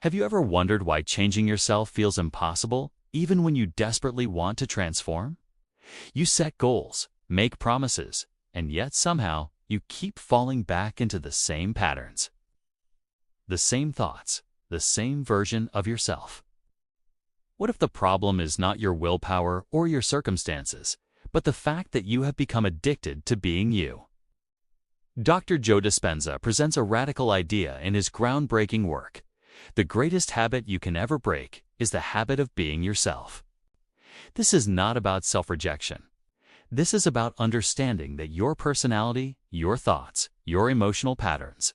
Have you ever wondered why changing yourself feels impossible, even when you desperately want to transform? You set goals, make promises, and yet somehow you keep falling back into the same patterns. The same thoughts, the same version of yourself. What if the problem is not your willpower or your circumstances, but the fact that you have become addicted to being you? Dr. Joe Dispenza presents a radical idea in his groundbreaking work. The greatest habit you can ever break is the habit of being yourself. This is not about self-rejection. This is about understanding that your personality, your thoughts, your emotional patterns,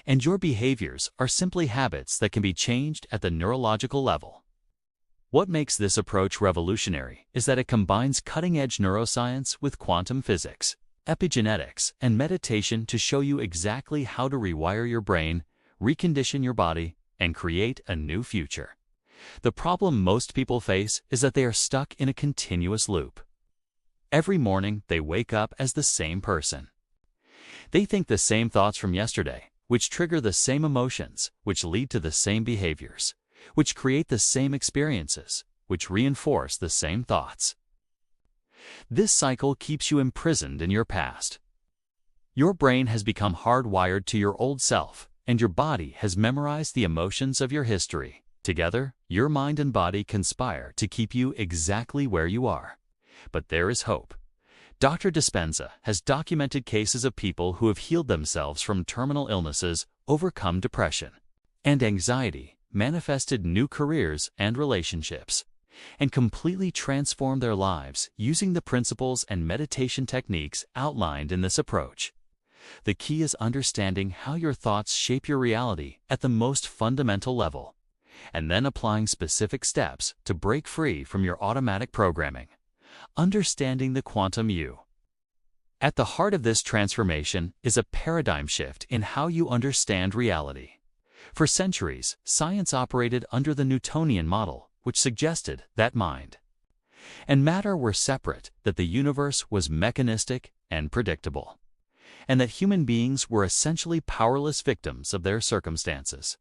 and your behaviors are simply habits that can be changed at the neurological level. What makes this approach revolutionary is that it combines cutting-edge neuroscience with quantum physics, epigenetics, and meditation to show you exactly how to rewire your brain, recondition your body, and create a new future. The problem most people face is that they are stuck in a continuous loop. Every morning, they wake up as the same person. They think the same thoughts from yesterday, which trigger the same emotions, which lead to the same behaviors, which create the same experiences, which reinforce the same thoughts. This cycle keeps you imprisoned in your past. Your brain has become hardwired to your old self, and your body has memorized the emotions of your history. Together, your mind and body conspire to keep you exactly where you are. But there is hope. Dr. Dispenza has documented cases of people who have healed themselves from terminal illnesses, overcome depression and anxiety, manifested new careers and relationships, and completely transformed their lives using the principles and meditation techniques outlined in this approach. The key is understanding how your thoughts shape your reality at the most fundamental level, and then applying specific steps to break free from your automatic programming. Understanding the quantum you. At the heart of this transformation is a paradigm shift in how you understand reality. For centuries, science operated under the Newtonian model, which suggested that mind and matter were separate, that the universe was mechanistic and predictable, and that human beings were essentially powerless victims of their circumstances.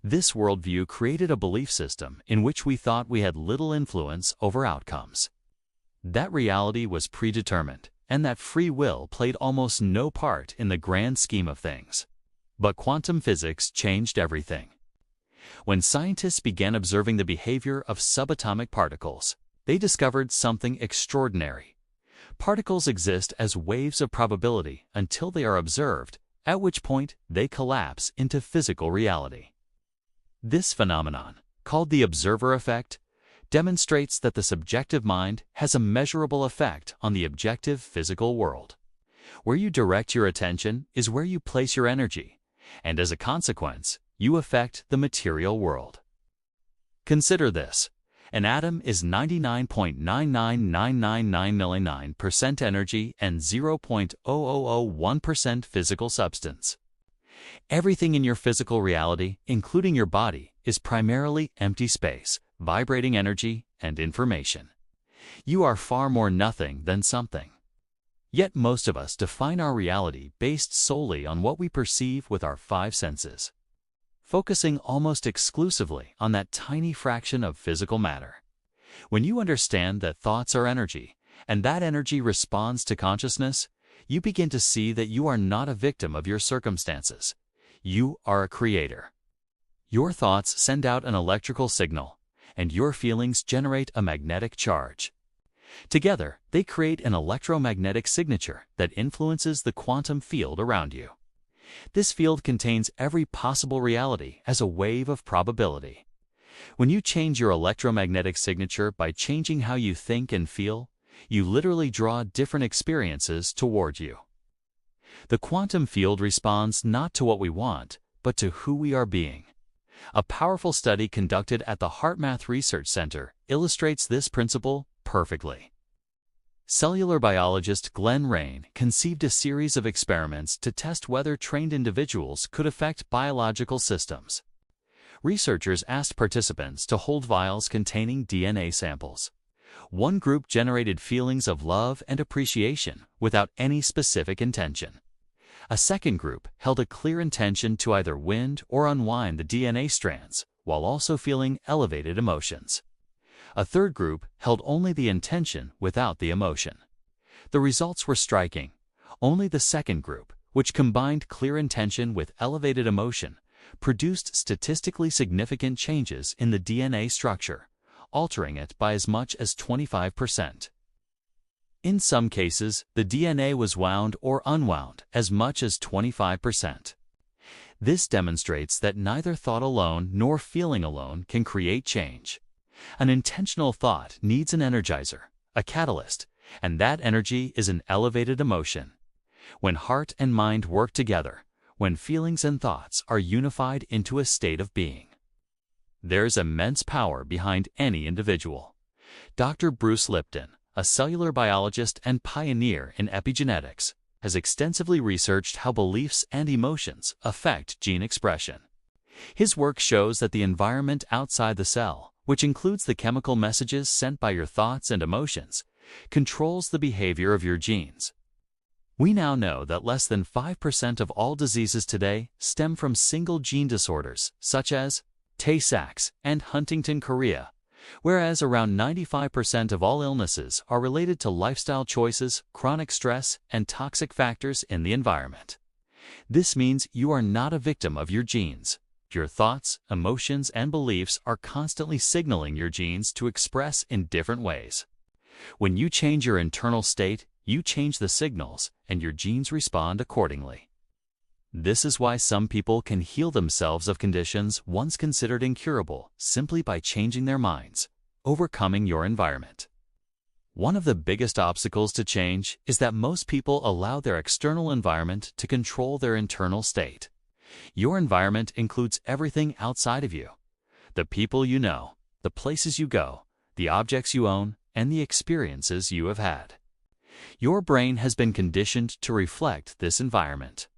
This worldview created a belief system in which we thought we had little influence over outcomes, that reality was predetermined, and that free will played almost no part in the grand scheme of things. But quantum physics changed everything. When scientists began observing the behavior of subatomic particles, they discovered something extraordinary. Particles exist as waves of probability until they are observed, at which point they collapse into physical reality. This phenomenon, called the observer effect, demonstrates that the subjective mind has a measurable effect on the objective physical world. Where you direct your attention is where you place your energy, and as a consequence, you affect the material world. Consider this. An atom is 99.99999% energy and 0.0001% physical substance. Everything in your physical reality, including your body, is primarily empty space, vibrating energy, and information. You are far more nothing than something. Yet most of us define our reality based solely on what we perceive with our five senses, focusing almost exclusively on that tiny fraction of physical matter. When you understand that thoughts are energy, and that energy responds to consciousness, you begin to see that you are not a victim of your circumstances. You are a creator. Your thoughts send out an electrical signal, and your feelings generate a magnetic charge. Together, they create an electromagnetic signature that influences the quantum field around you. This field contains every possible reality as a wave of probability. When you change your electromagnetic signature by changing how you think and feel, you literally draw different experiences toward you. The quantum field responds not to what we want, but to who we are being. A powerful study conducted at the HeartMath Research Center illustrates this principle perfectly. Cellular biologist Glenn Rain conceived a series of experiments to test whether trained individuals could affect biological systems. Researchers asked participants to hold vials containing DNA samples. One group generated feelings of love and appreciation without any specific intention. A second group held a clear intention to either wind or unwind the DNA strands, while also feeling elevated emotions. A third group held only the intention without the emotion. The results were striking. Only the second group, which combined clear intention with elevated emotion, produced statistically significant changes in the DNA structure, altering it by as much as 25%. In some cases, the DNA was wound or unwound as much as 25%. This demonstrates that neither thought alone nor feeling alone can create change. An intentional thought needs an energizer, a catalyst, and that energy is an elevated emotion. When heart and mind work together, when feelings and thoughts are unified into a state of being, there's immense power behind any individual. Dr. Bruce Lipton, a cellular biologist and pioneer in epigenetics, has extensively researched how beliefs and emotions affect gene expression. His work shows that the environment outside the cell, which includes the chemical messages sent by your thoughts and emotions, controls the behavior of your genes. We now know that less than 5% of all diseases today stem from single gene disorders, such as Tay-Sachs and Huntington chorea, whereas around 95% of all illnesses are related to lifestyle choices, chronic stress, and toxic factors in the environment. This means you are not a victim of your genes. Your thoughts, emotions, and beliefs are constantly signaling your genes to express in different ways. When you change your internal state, you change the signals, and your genes respond accordingly. This is why some people can heal themselves of conditions once considered incurable simply by changing their minds, overcoming your environment. One of the biggest obstacles to change is that most people allow their external environment to control their internal state. Your environment includes everything outside of you: the people you know, the places you go, the objects you own, and the experiences you have had. Your brain has been conditioned to reflect this environment.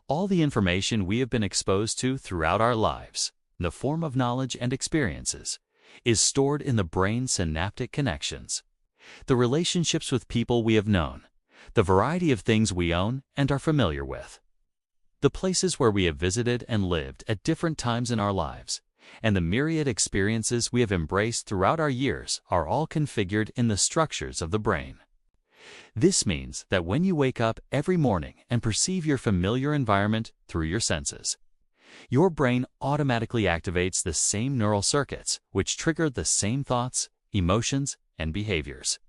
All the information we have been exposed to throughout our lives, in the form of knowledge and experiences, is stored in the brain's synaptic connections. The relationships with people we have known, the variety of things we own and are familiar with, the places where we have visited and lived at different times in our lives, and the myriad experiences we have embraced throughout our years are all configured in the structures of the brain. This means that when you wake up every morning and perceive your familiar environment through your senses, your brain automatically activates the same neural circuits which trigger the same thoughts, emotions, and behaviors.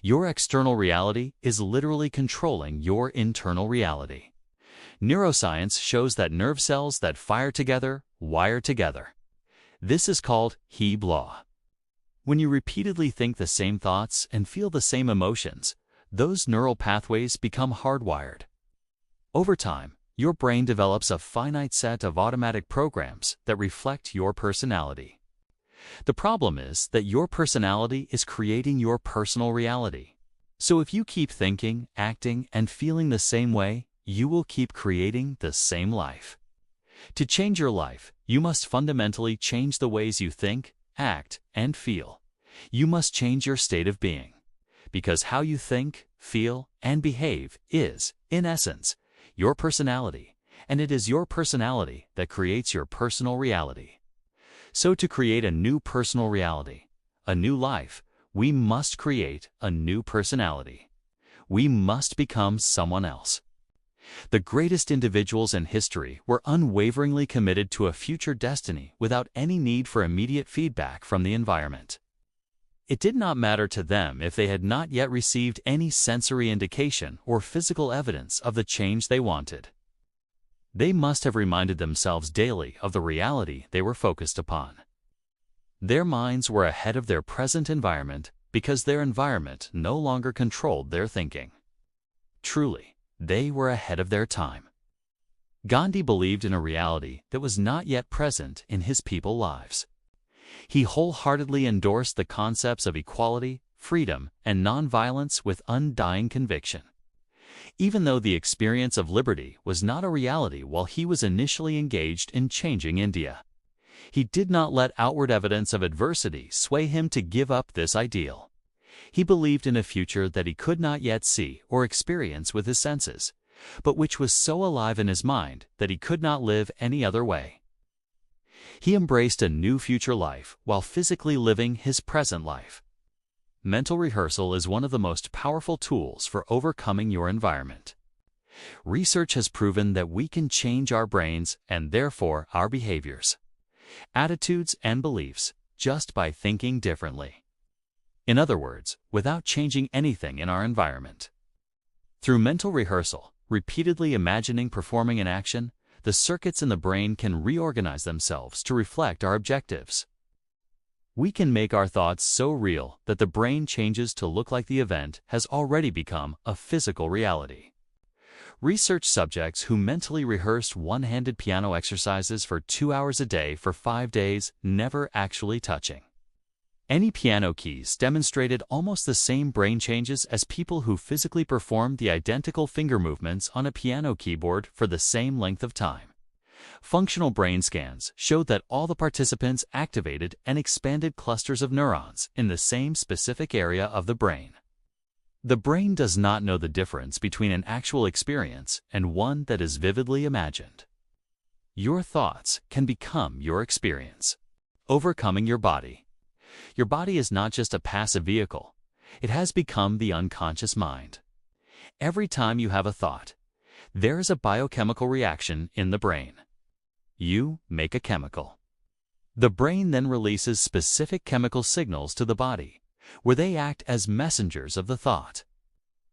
Your external reality is literally controlling your internal reality. Neuroscience shows that nerve cells that fire together wire together. This is called Heeb law. When you repeatedly think the same thoughts and feel the same emotions, those neural pathways become hardwired. Over time, your brain develops a finite set of automatic programs that reflect your personality. The problem is that your personality is creating your personal reality. So if you keep thinking, acting, and feeling the same way, you will keep creating the same life. To change your life, you must fundamentally change the ways you think, act, and feel. You must change your state of being. Because how you think, feel, and behave is, in essence, your personality, and it is your personality that creates your personal reality. So to create a new personal reality, a new life, we must create a new personality. We must become someone else. The greatest individuals in history were unwaveringly committed to a future destiny without any need for immediate feedback from the environment. It did not matter to them if they had not yet received any sensory indication or physical evidence of the change they wanted. They must have reminded themselves daily of the reality they were focused upon. Their minds were ahead of their present environment because their environment no longer controlled their thinking. Truly, they were ahead of their time. Gandhi believed in a reality that was not yet present in his people's lives. He wholeheartedly endorsed the concepts of equality, freedom, and nonviolence with undying conviction. Even though the experience of liberty was not a reality while he was initially engaged in changing India, he did not let outward evidence of adversity sway him to give up this ideal. He believed in a future that he could not yet see or experience with his senses, but which was so alive in his mind that he could not live any other way. He embraced a new future life while physically living his present life. Mental rehearsal is one of the most powerful tools for overcoming your environment. Research has proven that we can change our brains and therefore our behaviors, attitudes, and beliefs just by thinking differently. In other words, without changing anything in our environment. Through mental rehearsal, repeatedly imagining performing an action, the circuits in the brain can reorganize themselves to reflect our objectives. We can make our thoughts so real that the brain changes to look like the event has already become a physical reality. Research subjects who mentally rehearsed one-handed piano exercises for 2 hours a day for 5 days, never actually touching any piano keys, demonstrated almost the same brain changes as people who physically performed the identical finger movements on a piano keyboard for the same length of time. Functional brain scans showed that all the participants activated and expanded clusters of neurons in the same specific area of the brain. The brain does not know the difference between an actual experience and one that is vividly imagined. Your thoughts can become your experience. Overcoming your body. Your body is not just a passive vehicle. It has become the unconscious mind. Every time you have a thought, there is a biochemical reaction in the brain. You make a chemical. The brain then releases specific chemical signals to the body, where they act as messengers of the thought.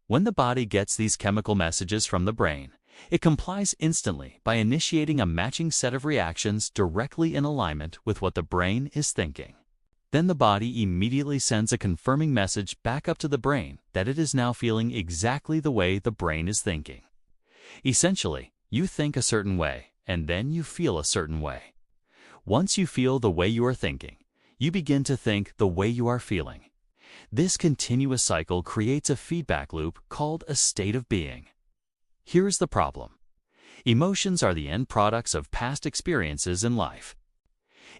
When the body gets these chemical messages from the brain, it complies instantly by initiating a matching set of reactions directly in alignment with what the brain is thinking. Then the body immediately sends a confirming message back up to the brain that it is now feeling exactly the way the brain is thinking. Essentially, you think a certain way, and then you feel a certain way. Once you feel the way you are thinking, you begin to think the way you are feeling. This continuous cycle creates a feedback loop called a state of being. Here's the problem. Emotions are the end products of past experiences in life.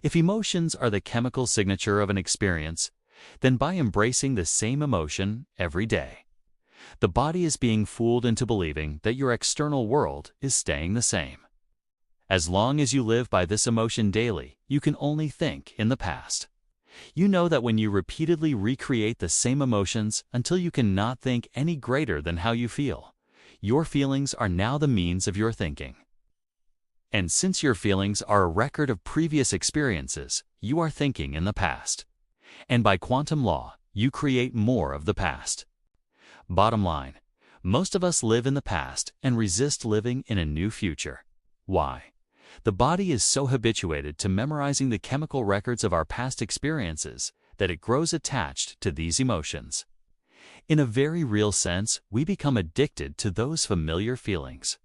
If emotions are the chemical signature of an experience, then by embracing the same emotion every day, the body is being fooled into believing that your external world is staying the same. As long as you live by this emotion daily, you can only think in the past. You know that when you repeatedly recreate the same emotions until you cannot think any greater than how you feel, your feelings are now the means of your thinking. And since your feelings are a record of previous experiences, you are thinking in the past. And by quantum law, you create more of the past. Bottom line, most of us live in the past and resist living in a new future. Why? The body is so habituated to memorizing the chemical records of our past experiences that it grows attached to these emotions. In a very real sense, we become addicted to those familiar feelings.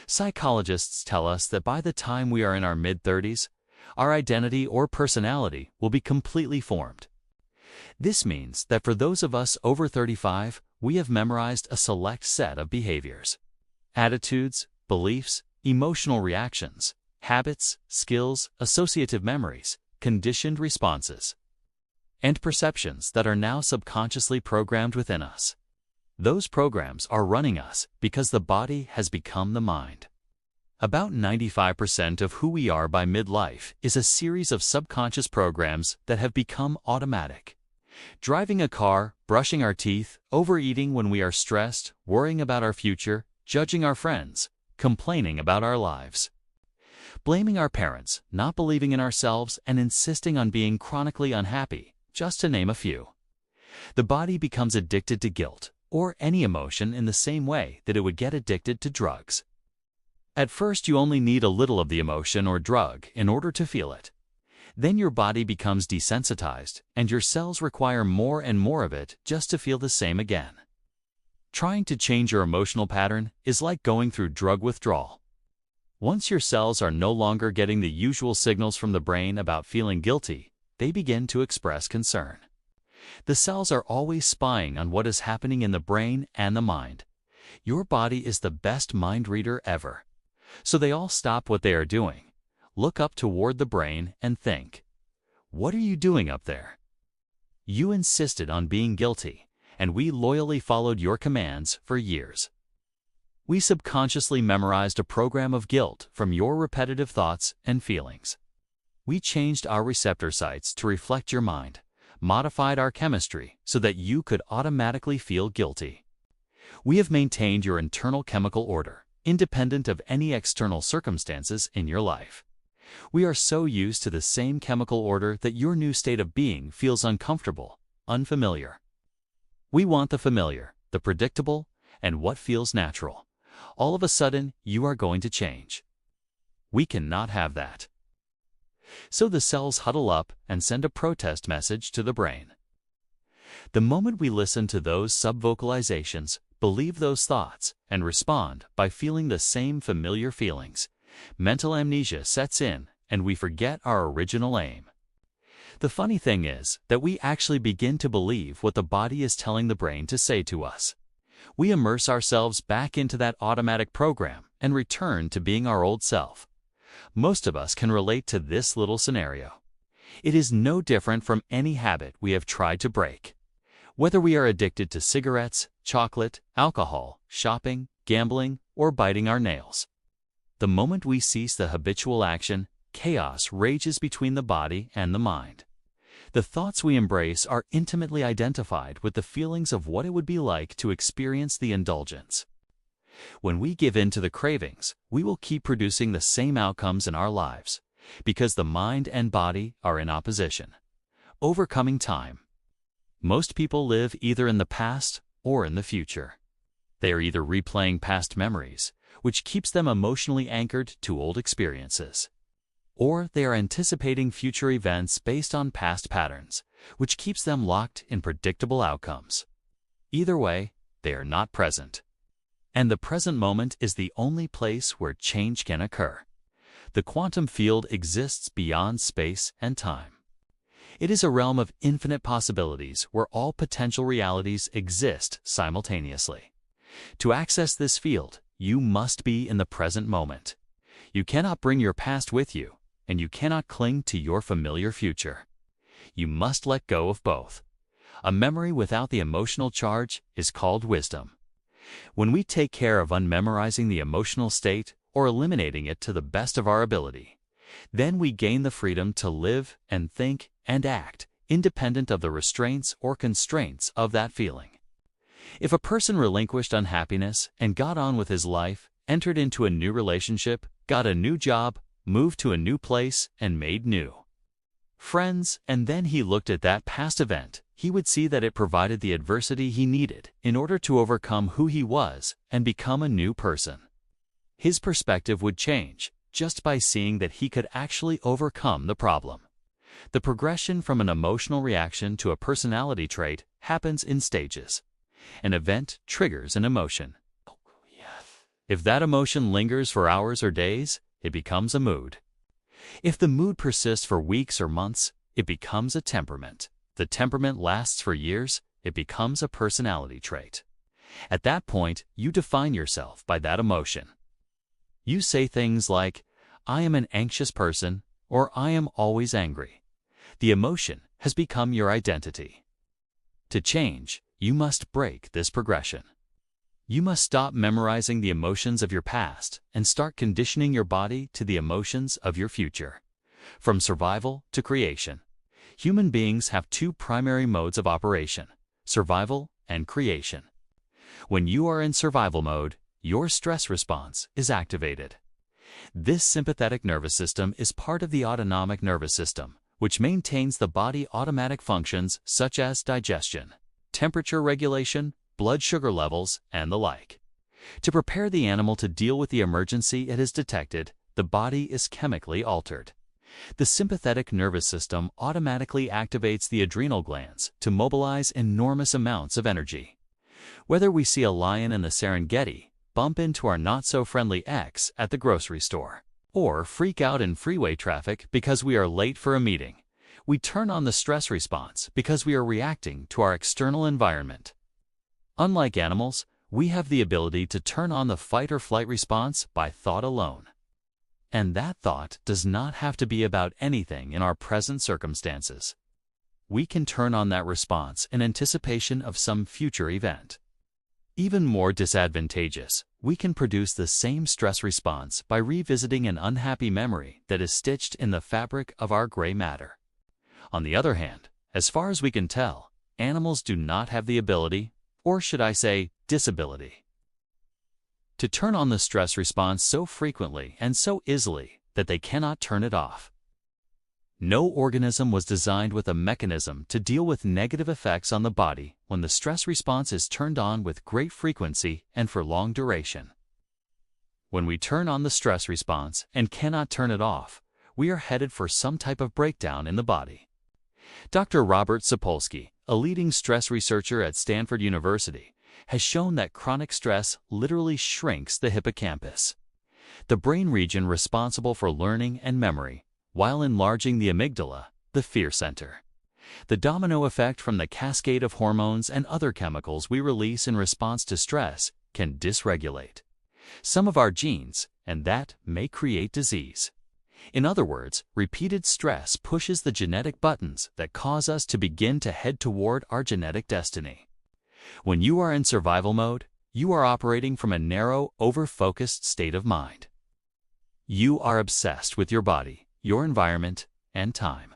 Psychologists tell us that by the time we are in our mid-30s, our identity or personality will be completely formed. This means that for those of us over 35, we have memorized a select set of behaviors, attitudes, beliefs, emotional reactions, habits, skills, associative memories, conditioned responses, and perceptions that are now subconsciously programmed within us. Those programs are running us because the body has become the mind. About 95% of who we are by midlife is a series of subconscious programs that have become automatic. Driving a car, brushing our teeth, overeating when we are stressed, worrying about our future, judging our friends, complaining about our lives, blaming our parents, not believing in ourselves, and insisting on being chronically unhappy, just to name a few. The body becomes addicted to guilt, or any emotion in the same way that it would get addicted to drugs. At first, you only need a little of the emotion or drug in order to feel it. Then your body becomes desensitized, and your cells require more and more of it just to feel the same again. Trying to change your emotional pattern is like going through drug withdrawal. Once your cells are no longer getting the usual signals from the brain about feeling guilty, they begin to express concern. The cells are always spying on what is happening in the brain and the mind. Your body is the best mind reader ever. So they all stop what they are doing, look up toward the brain and think, "What are you doing up there? You insisted on being guilty, and we loyally followed your commands for years. We subconsciously memorized a program of guilt from your repetitive thoughts and feelings. We changed our receptor sites to reflect your mind, modified our chemistry so that you could automatically feel guilty. We have maintained your internal chemical order, independent of any external circumstances in your life. We are so used to the same chemical order that your new state of being feels uncomfortable, unfamiliar. We want the familiar, the predictable, and what feels natural. All of a sudden, you are going to change. We cannot have that. So the cells huddle up and send a protest message to the brain. The moment we listen to those sub-vocalizations, believe those thoughts, and respond by feeling the same familiar feelings, mental amnesia sets in and we forget our original aim. The funny thing is that we actually begin to believe what the body is telling the brain to say to us. We immerse ourselves back into that automatic program and return to being our old self. Most of us can relate to this little scenario. It is no different from any habit we have tried to break. Whether we are addicted to cigarettes, chocolate, alcohol, shopping, gambling, or biting our nails. The moment we cease the habitual action, chaos rages between the body and the mind. The thoughts we embrace are intimately identified with the feelings of what it would be like to experience the indulgence. When we give in to the cravings, we will keep producing the same outcomes in our lives, because the mind and body are in opposition. Overcoming time. Most people live either in the past or in the future. They are either replaying past memories, which keeps them emotionally anchored to old experiences, or they are anticipating future events based on past patterns, which keeps them locked in predictable outcomes. Either way, they are not present. And the present moment is the only place where change can occur. The quantum field exists beyond space and time. It is a realm of infinite possibilities where all potential realities exist simultaneously. To access this field, you must be in the present moment. You cannot bring your past with you, and you cannot cling to your familiar future. You must let go of both. A memory without the emotional charge is called wisdom. When we take care of unmemorizing the emotional state or eliminating it to the best of our ability, then we gain the freedom to live and think and act independent of the restraints or constraints of that feeling. If a person relinquished unhappiness and got on with his life, entered into a new relationship, got a new job, moved to a new place, and made new friends, and then he looked at that past event, he would see that it provided the adversity he needed in order to overcome who he was and become a new person. His perspective would change just by seeing that he could actually overcome the problem. The progression from an emotional reaction to a personality trait happens in stages. An event triggers an emotion. If that emotion lingers for hours or days, it becomes a mood. If the mood persists for weeks or months, it becomes a temperament. The temperament lasts for years, it becomes a personality trait. At that point, you define yourself by that emotion. You say things like, "I am an anxious person," or "I am always angry." The emotion has become your identity. To change, you must break this progression. You must stop memorizing the emotions of your past and start conditioning your body to the emotions of your future. From survival to creation, human beings have two primary modes of operation: survival and creation. When you are in survival mode, your stress response is activated. This sympathetic nervous system is part of the autonomic nervous system, which maintains the body automatic functions such as digestion, temperature regulation, blood sugar levels, and the like. To prepare the animal to deal with the emergency it has detected, the body is chemically altered. The sympathetic nervous system automatically activates the adrenal glands to mobilize enormous amounts of energy. Whether we see a lion in the Serengeti, bump into our not-so-friendly ex at the grocery store, or freak out in freeway traffic because we are late for a meeting, we turn on the stress response because we are reacting to our external environment. Unlike animals, we have the ability to turn on the fight-or-flight response by thought alone. And that thought does not have to be about anything in our present circumstances. We can turn on that response in anticipation of some future event. Even more disadvantageous, we can produce the same stress response by revisiting an unhappy memory that is stitched in the fabric of our gray matter. On the other hand, as far as we can tell, animals do not have the ability, or should I say, disability, to turn on the stress response so frequently and so easily that they cannot turn it off. No organism was designed with a mechanism to deal with negative effects on the body when the stress response is turned on with great frequency and for long duration. When we turn on the stress response and cannot turn it off, we are headed for some type of breakdown in the body. Dr. Robert Sapolsky, a leading stress researcher at Stanford University, has shown that chronic stress literally shrinks the hippocampus, the brain region responsible for learning and memory, while enlarging the amygdala, the fear center. The domino effect from the cascade of hormones and other chemicals we release in response to stress can dysregulate some of our genes, and that may create disease. In other words, repeated stress pushes the genetic buttons that cause us to begin to head toward our genetic destiny. When you are in survival mode, you are operating from a narrow, over-focused state of mind. You are obsessed with your body, your environment, and time.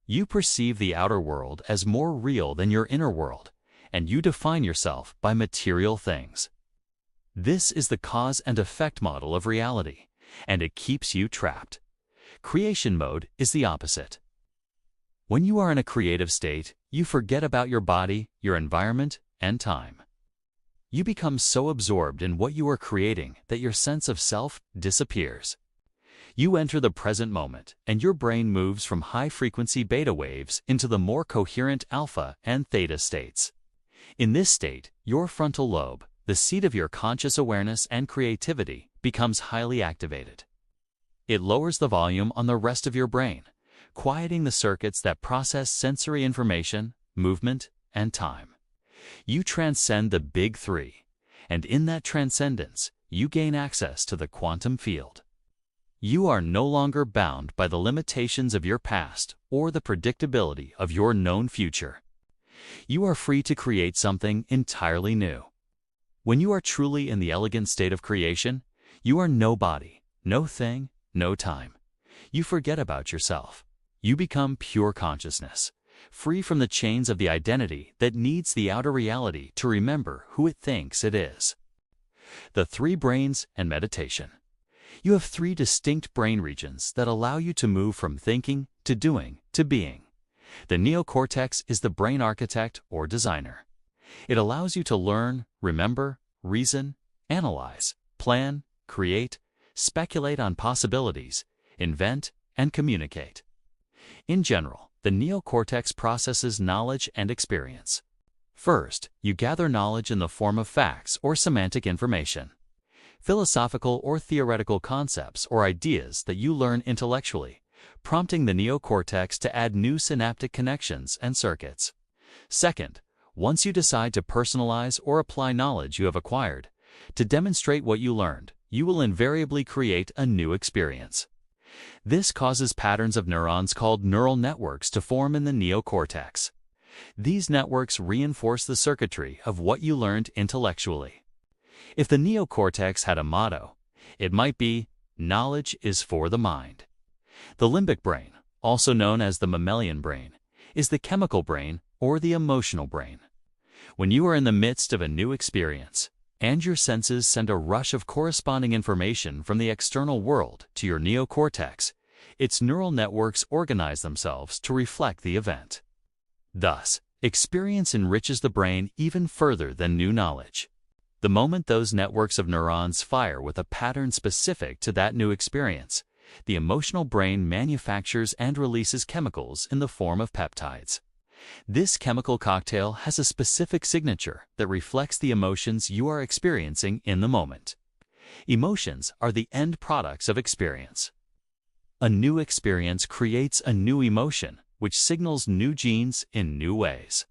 You perceive the outer world as more real than your inner world, and you define yourself by material things. This is the cause and effect model of reality, and it keeps you trapped. Creation mode is the opposite. When you are in a creative state, you forget about your body, your environment, and time. You become so absorbed in what you are creating that your sense of self disappears. You enter the present moment, and your brain moves from high-frequency beta waves into the more coherent alpha and theta states. In this state, your frontal lobe, the seat of your conscious awareness and creativity, becomes highly activated. It lowers the volume on the rest of your brain, quieting the circuits that process sensory information, movement, and time. You transcend the big three, and in that transcendence, you gain access to the quantum field. You are no longer bound by the limitations of your past or the predictability of your known future. You are free to create something entirely new. When you are truly in the elegant state of creation, you are no body, no thing, no time. You forget about yourself. You become pure consciousness, free from the chains of the identity that needs the outer reality to remember who it thinks it is. The three brains and meditation. You have three distinct brain regions that allow you to move from thinking to doing to being. The neocortex is the brain architect or designer. It allows you to learn, remember, reason, analyze, plan, create, speculate on possibilities, invent, and communicate. In general, the neocortex processes knowledge and experience. First, you gather knowledge in the form of facts or semantic information, philosophical or theoretical concepts or ideas that you learn intellectually, prompting the neocortex to add new synaptic connections and circuits. Second, once you decide to personalize or apply knowledge you have acquired, to demonstrate what you learned, you will invariably create a new experience. This causes patterns of neurons called neural networks to form in the neocortex. These networks reinforce the circuitry of what you learned intellectually. If the neocortex had a motto, it might be, "Knowledge is for the mind." The limbic brain, also known as the mammalian brain, is the chemical brain or the emotional brain. When you are in the midst of a new experience, and your senses send a rush of corresponding information from the external world to your neocortex, its neural networks organize themselves to reflect the event. Thus, experience enriches the brain even further than new knowledge. The moment those networks of neurons fire with a pattern specific to that new experience, the emotional brain manufactures and releases chemicals in the form of peptides. This chemical cocktail has a specific signature that reflects the emotions you are experiencing in the moment. Emotions are the end products of experience. A new experience creates a new emotion, which signals new genes in new ways.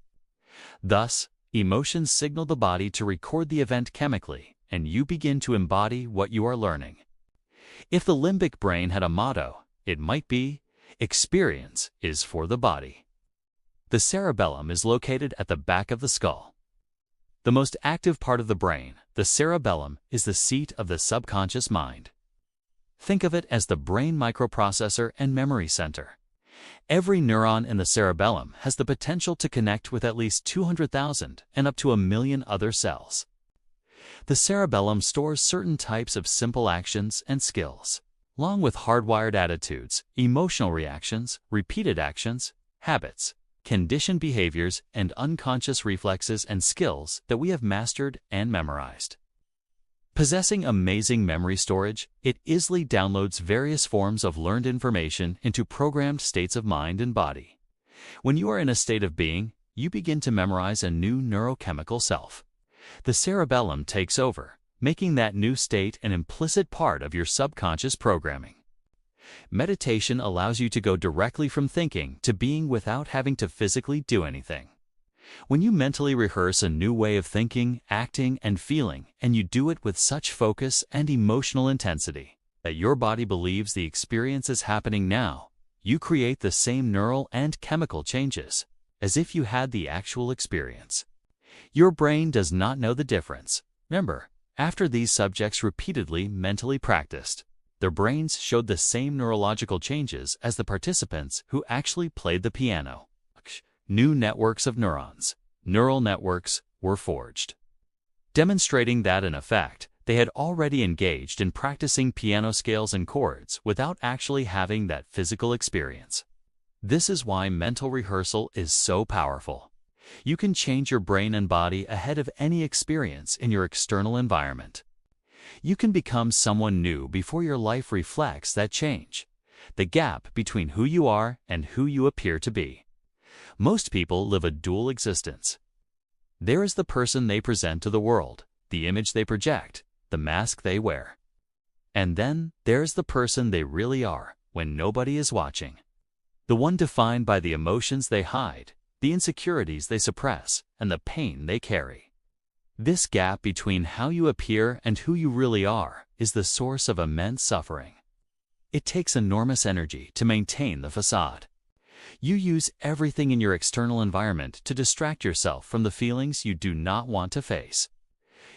Thus, emotions signal the body to record the event chemically, and you begin to embody what you are learning. If the limbic brain had a motto, it might be, "Experience is for the body." The cerebellum is located at the back of the skull. The most active part of the brain, the cerebellum, is the seat of the subconscious mind. Think of it as the brain microprocessor and memory center. Every neuron in the cerebellum has the potential to connect with at least 200,000 and up to 1,000,000 other cells. The cerebellum stores certain types of simple actions and skills, along with hardwired attitudes, emotional reactions, repeated actions, habits, conditioned behaviors, and unconscious reflexes and skills that we have mastered and memorized. Possessing amazing memory storage, it easily downloads various forms of learned information into programmed states of mind and body. When you are in a state of being, you begin to memorize a new neurochemical self. The cerebellum takes over, making that new state an implicit part of your subconscious programming. Meditation allows you to go directly from thinking to being without having to physically do anything. When you mentally rehearse a new way of thinking, acting, and feeling, and you do it with such focus and emotional intensity that your body believes the experience is happening now, you create the same neural and chemical changes as if you had the actual experience. Your brain does not know the difference. Remember, after these subjects repeatedly mentally practiced, their brains showed the same neurological changes as the participants who actually played the piano. New networks of neurons, neural networks, were forged, demonstrating that in effect, they had already engaged in practicing piano scales and chords without actually having that physical experience. This is why mental rehearsal is so powerful. You can change your brain and body ahead of any experience in your external environment. You can become someone new before your life reflects that change, the gap between who you are and who you appear to be. Most people live a dual existence. There is the person they present to the world, the image they project, the mask they wear. And then there's the person they really are when nobody is watching. The one defined by the emotions they hide, the insecurities they suppress, and the pain they carry. This gap between how you appear and who you really are is the source of immense suffering. It takes enormous energy to maintain the facade. You use everything in your external environment to distract yourself from the feelings you do not want to face.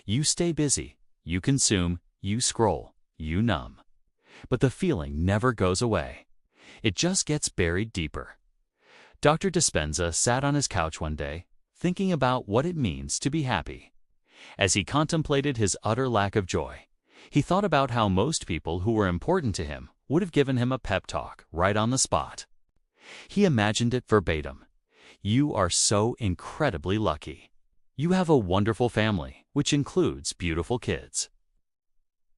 You stay busy, you consume, you scroll, you numb. But the feeling never goes away. It just gets buried deeper. Dr. Dispenza sat on his couch one day, thinking about what it means to be happy. As he contemplated his utter lack of joy, he thought about how most people who were important to him would have given him a pep talk right on the spot. He imagined it verbatim. You are so incredibly lucky. You have a wonderful family, which includes beautiful kids.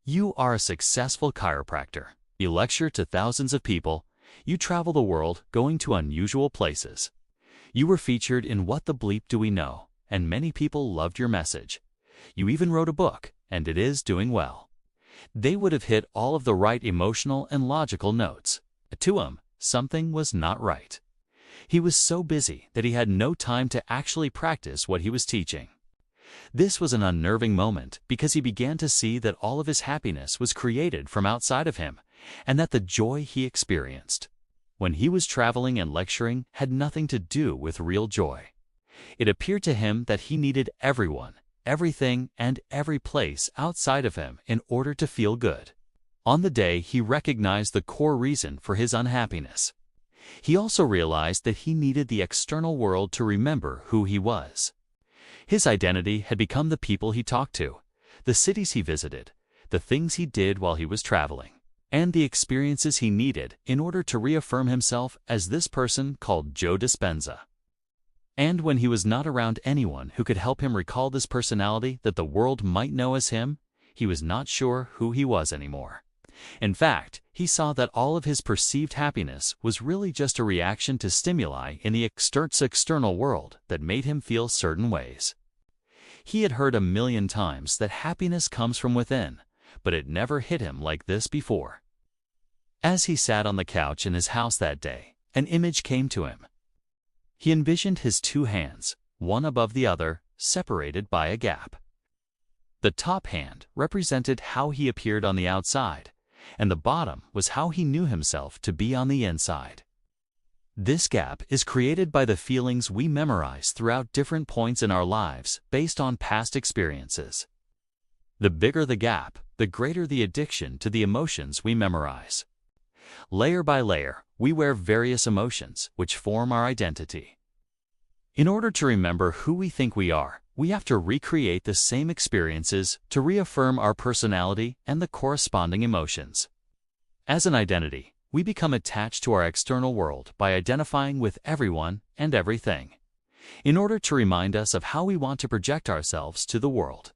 You are a successful chiropractor. You lecture to thousands of people. You travel the world going to unusual places. You were featured in What the Bleep Do We Know, and many people loved your message. You even wrote a book, and it is doing well. They would have hit all of the right emotional and logical notes. To him, something was not right. He was so busy that he had no time to actually practice what he was teaching. This was an unnerving moment because he began to see that all of his happiness was created from outside of him, and that the joy he experienced when he was traveling and lecturing had nothing to do with real joy. It appeared to him that he needed everyone, everything, and every place outside of him in order to feel good. On the day, he recognized the core reason for his unhappiness. He also realized that he needed the external world to remember who he was. His identity had become the people he talked to, the cities he visited, the things he did while he was traveling, and the experiences he needed in order to reaffirm himself as this person called Joe Dispenza. And when he was not around anyone who could help him recall this personality that the world might know as him, he was not sure who he was anymore. In fact, he saw that all of his perceived happiness was really just a reaction to stimuli in the external world that made him feel certain ways. He had heard 1,000,000 times that happiness comes from within, but it never hit him like this before. As he sat on the couch in his house that day, an image came to him. He envisioned his two hands, one above the other, separated by a gap. The top hand represented how he appeared on the outside, and the bottom was how he knew himself to be on the inside. This gap is created by the feelings we memorize throughout different points in our lives based on past experiences. The bigger the gap, the greater the addiction to the emotions we memorize. Layer by layer, we wear various emotions, which form our identity. In order to remember who we think we are, we have to recreate the same experiences to reaffirm our personality and the corresponding emotions. As an identity, we become attached to our external world by identifying with everyone and everything, in order to remind us of how we want to project ourselves to the world.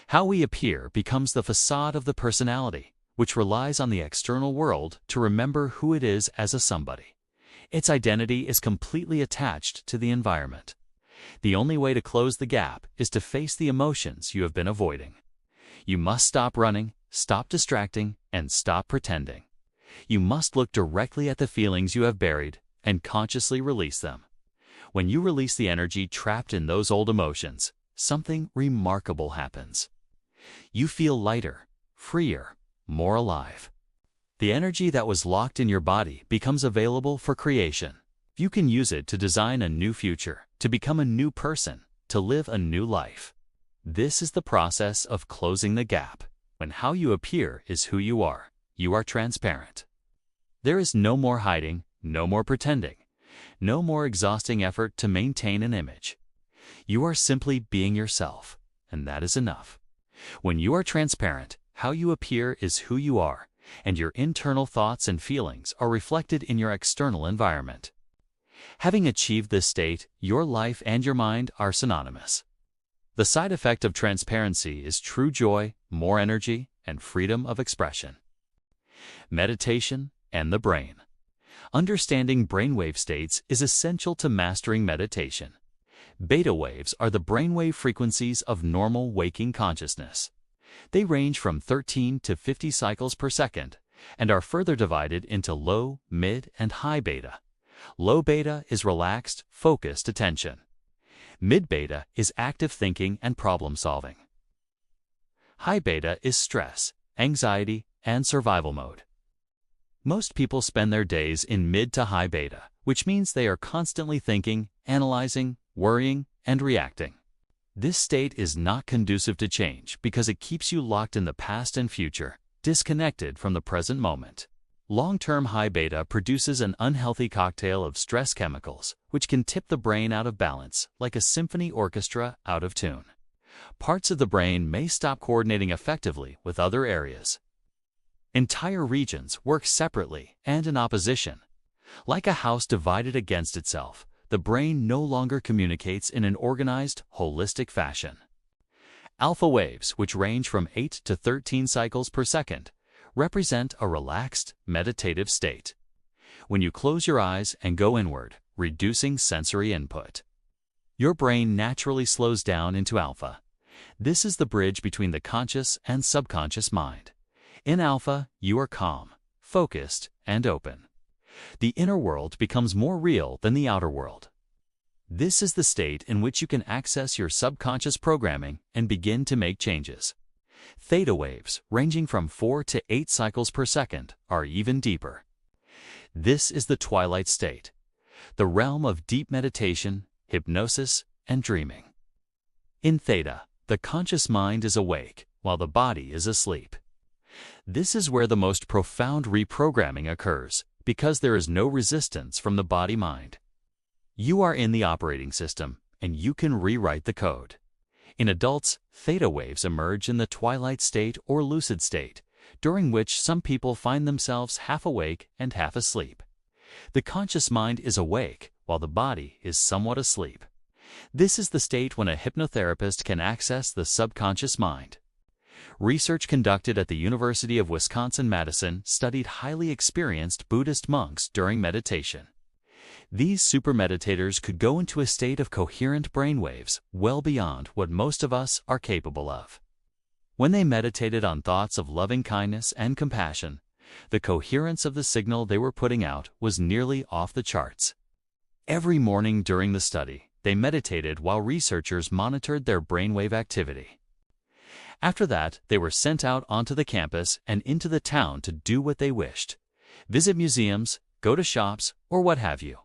How we appear becomes the facade of the personality, which relies on the external world to remember who it is as a somebody. Its identity is completely attached to the environment. The only way to close the gap is to face the emotions you have been avoiding. You must stop running, stop distracting, and stop pretending. You must look directly at the feelings you have buried and consciously release them. When you release the energy trapped in those old emotions, something remarkable happens. You feel lighter, freer, more alive. The energy that was locked in your body becomes available for creation. You can use it to design a new future, to become a new person, to live a new life. This is the process of closing the gap. When how you appear is who you are transparent. There is no more hiding, no more pretending, no more exhausting effort to maintain an image. You are simply being yourself, and that is enough. When you are transparent, how you appear is who you are, and your internal thoughts and feelings are reflected in your external environment. Having achieved this state, your life and your mind are synonymous. The side effect of transparency is true joy, more energy, and freedom of expression. Meditation and the brain. Understanding brainwave states is essential to mastering meditation. Beta waves are the brainwave frequencies of normal waking consciousness. They range from 13 to 50 cycles per second and are further divided into low, mid, and high beta. Low beta is relaxed, focused attention. Mid beta is active thinking and problem solving. High beta is stress, anxiety, and survival mode. Most people spend their days in mid to high beta, which means they are constantly thinking, analyzing, worrying, and reacting. This state is not conducive to change because it keeps you locked in the past and future, disconnected from the present moment. Long-term high beta produces an unhealthy cocktail of stress chemicals, which can tip the brain out of balance, like a symphony orchestra out of tune. Parts of the brain may stop coordinating effectively with other areas. Entire regions work separately and in opposition. Like a house divided against itself, the brain no longer communicates in an organized, holistic fashion. Alpha waves, which range from 8 to 13 cycles per second, represent a relaxed, meditative state. When you close your eyes and go inward, reducing sensory input, your brain naturally slows down into alpha. This is the bridge between the conscious and subconscious mind. In alpha, you are calm, focused, and open. The inner world becomes more real than the outer world. This is the state in which you can access your subconscious programming and begin to make changes. Theta waves, ranging from 4 to 8 cycles per second, are even deeper. This is the twilight state, the realm of deep meditation, hypnosis, and dreaming. In theta, the conscious mind is awake while the body is asleep. This is where the most profound reprogramming occurs, because there is no resistance from the body-mind. You are in the operating system, and you can rewrite the code. In adults, theta waves emerge in the twilight state or lucid state, during which some people find themselves half awake and half asleep. The conscious mind is awake, while the body is somewhat asleep. This is the state when a hypnotherapist can access the subconscious mind. Research conducted at the University of Wisconsin-Madison studied highly experienced Buddhist monks during meditation. These super meditators could go into a state of coherent brainwaves well beyond what most of us are capable of. When they meditated on thoughts of loving kindness and compassion, the coherence of the signal they were putting out was nearly off the charts. Every morning during the study, they meditated while researchers monitored their brainwave activity. After that, they were sent out onto the campus and into the town to do what they wished: visit museums, go to shops, or what have you.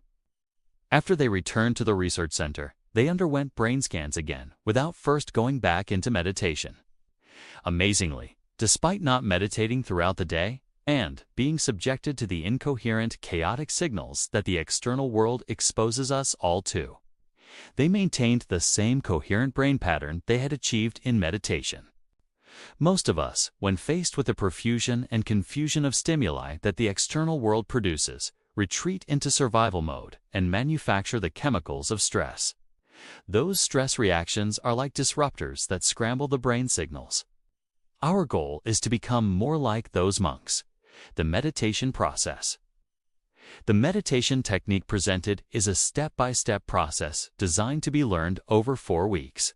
After they returned to the research center, they underwent brain scans again without first going back into meditation. Amazingly, despite not meditating throughout the day and being subjected to the incoherent, chaotic signals that the external world exposes us all to, they maintained the same coherent brain pattern they had achieved in meditation. Most of us, when faced with the profusion and confusion of stimuli that the external world produces, retreat into survival mode and manufacture the chemicals of stress. Those stress reactions are like disruptors that scramble the brain signals. Our goal is to become more like those monks. The meditation process. The meditation technique presented is a step-by-step process designed to be learned over 4 weeks.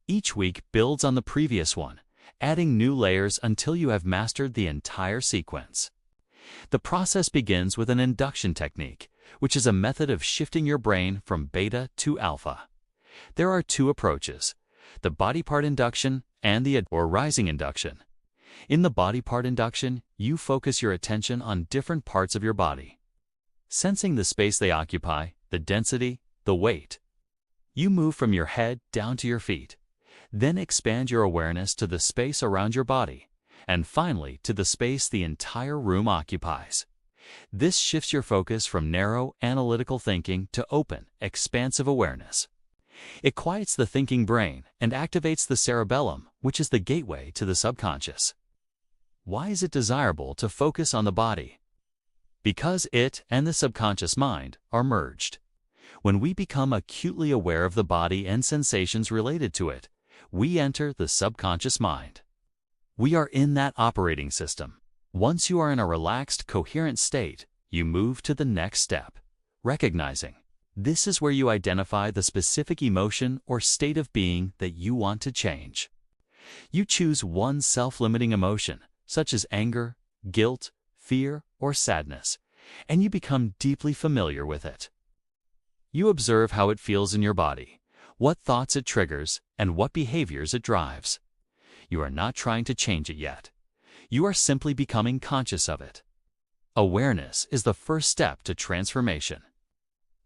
Each week builds on the previous one, adding new layers until you have mastered the entire sequence. The process begins with an induction technique, which is a method of shifting your brain from beta to alpha. There are 2 approaches, the body part induction and the rising induction. In the body part induction, you focus your attention on different parts of your body, sensing the space they occupy, the density, the weight. You move from your head down to your feet, then expand your awareness to the space around your body, and finally to the space the entire room occupies. This shifts your focus from narrow, analytical thinking to open, expansive awareness. It quiets the thinking brain and activates the cerebellum, which is the gateway to the subconscious. Why is it desirable to focus on the body? Because it and the subconscious mind are merged. When we become acutely aware of the body and sensations related to it, we enter the subconscious mind. We are in that operating system. Once you are in a relaxed, coherent state, you move to the next step, recognizing. This is where you identify the specific emotion or state of being that you want to change. You choose one self-limiting emotion, such as anger, guilt, fear, or sadness, and you become deeply familiar with it. You observe how it feels in your body, what thoughts it triggers, and what behaviors it drives. You are not trying to change it yet. You are simply becoming conscious of it. Awareness is the first step to transformation.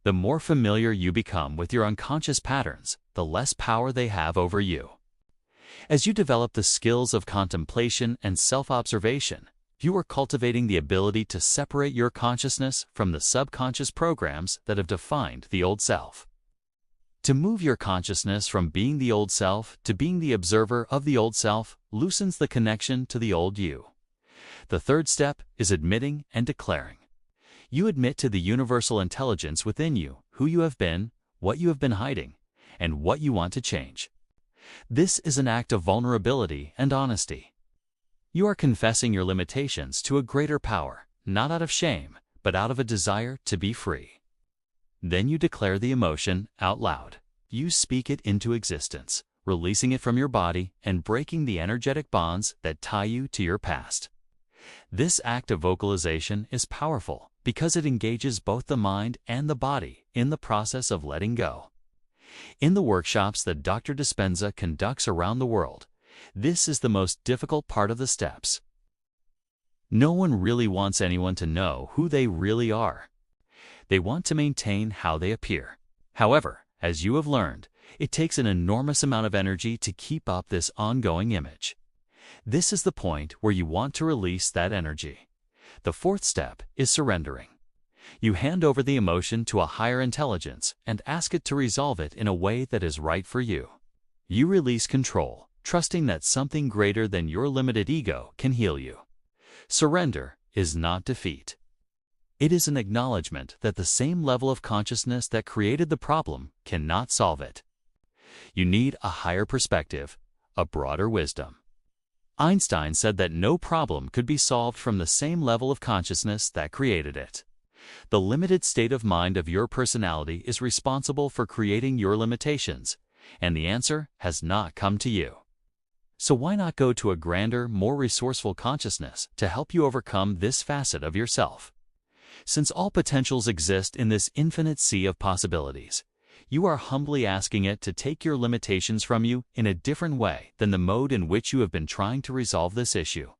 The more familiar you become with your unconscious patterns, the less power they have over you. As you develop the skills of contemplation and self-observation, you are cultivating the ability to separate your consciousness from the subconscious programs that have defined the old self. To move your consciousness from being the old self to being the observer of the old self loosens the connection to the old you. The third step is admitting and declaring. You admit to the universal intelligence within you who you have been, what you have been hiding, and what you want to change. This is an act of vulnerability and honesty. You are confessing your limitations to a greater power, not out of shame, but out of a desire to be free. Then you declare the emotion out loud. You speak it into existence, releasing it from your body and breaking the energetic bonds that tie you to your past. This act of vocalization is powerful because it engages both the mind and the body in the process of letting go. In the workshops that Dr. Dispenza conducts around the world, this is the most difficult part of the steps. No one really wants anyone to know who they really are. They want to maintain how they appear. However, as you have learned, it takes an enormous amount of energy to keep up this ongoing image. This is the point where you want to release that energy. The fourth step is surrendering. You hand over the emotion to a higher intelligence and ask it to resolve it in a way that is right for you. You release control, trusting that something greater than your limited ego can heal you. Surrender is not defeat. It is an acknowledgement that the same level of consciousness that created the problem cannot solve it. You need a higher perspective, a broader wisdom. Einstein said that no problem could be solved from the same level of consciousness that created it. The limited state of mind of your personality is responsible for creating your limitations, and the answer has not come to you. So why not go to a grander, more resourceful consciousness to help you overcome this facet of yourself? Since all potentials exist in this infinite sea of possibilities, you are humbly asking it to take your limitations from you in a different way than the mode in which you have been trying to resolve this issue.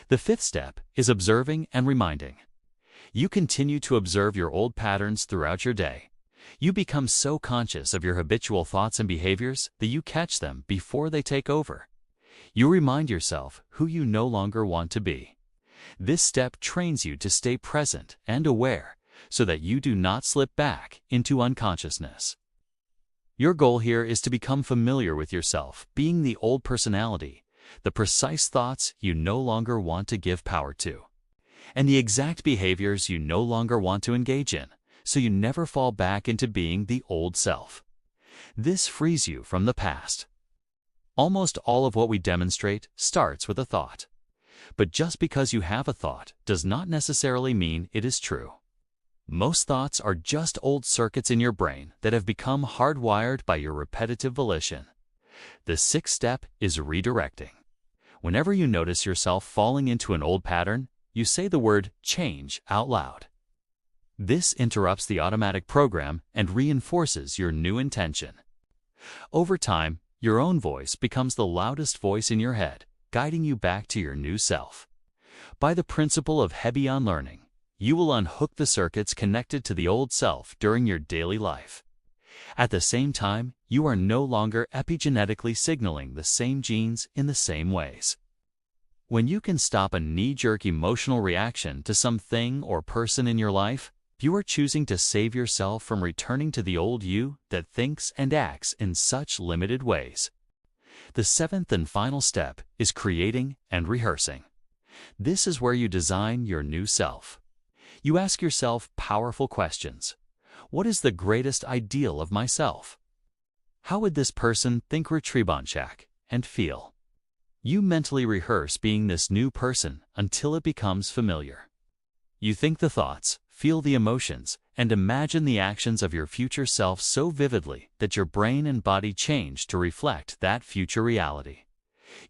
The fifth step is observing and reminding. You continue to observe your old patterns throughout your day. You become so conscious of your habitual thoughts and behaviors that you catch them before they take over. You remind yourself who you no longer want to be. This step trains you to stay present and aware so that you do not slip back into unconsciousness. Your goal here is to become familiar with yourself, being the old personality, the precise thoughts you no longer want to give power to, and the exact behaviors you no longer want to engage in, so you never fall back into being the old self. This frees you from the past. Almost all of what we demonstrate starts with a thought. But just because you have a thought does not necessarily mean it is true. Most thoughts are just old circuits in your brain that have become hardwired by your repetitive volition. The sixth step is redirecting. Whenever you notice yourself falling into an old pattern, you say the word change out loud. This interrupts the automatic program and reinforces your new intention. Over time, your own voice becomes the loudest voice in your head, guiding you back to your new self. By the principle of heavy unlearning, you will unhook the circuits connected to the old self during your daily life. At the same time, you are no longer epigenetically signaling the same genes in the same ways. When you can stop a knee-jerk emotional reaction to something or person in your life, you are choosing to save yourself from returning to the old you that thinks and acts in such limited ways. The seventh and final step is creating and rehearsing. This is where you design your new self. You ask yourself powerful questions. What is the greatest ideal of myself? How would this person think Retribanchak and feel? You mentally rehearse being this new person until it becomes familiar. You think the thoughts, feel the emotions, and imagine the actions of your future self so vividly that your brain and body change to reflect that future reality.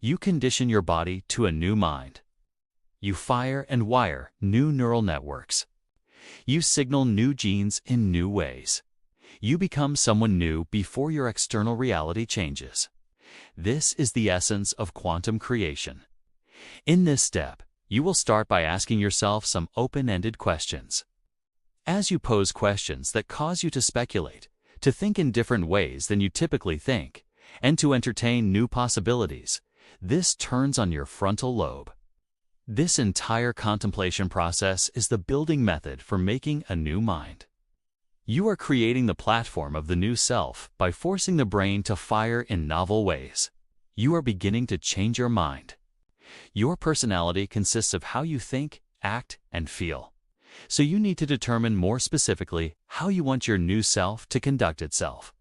You condition your body to a new mind. You fire and wire new neural networks. You signal new genes in new ways. You become someone new before your external reality changes. This is the essence of quantum creation. In this step, you will start by asking yourself some open-ended questions. As you pose questions that cause you to speculate, to think in different ways than you typically think, and to entertain new possibilities, this turns on your frontal lobe. This entire contemplation process is the building method for making a new mind. You are creating the platform of the new self by forcing the brain to fire in novel ways. You are beginning to change your mind. Your personality consists of how you think, act, and feel. So you need to determine more specifically how you want your new self to conduct itself.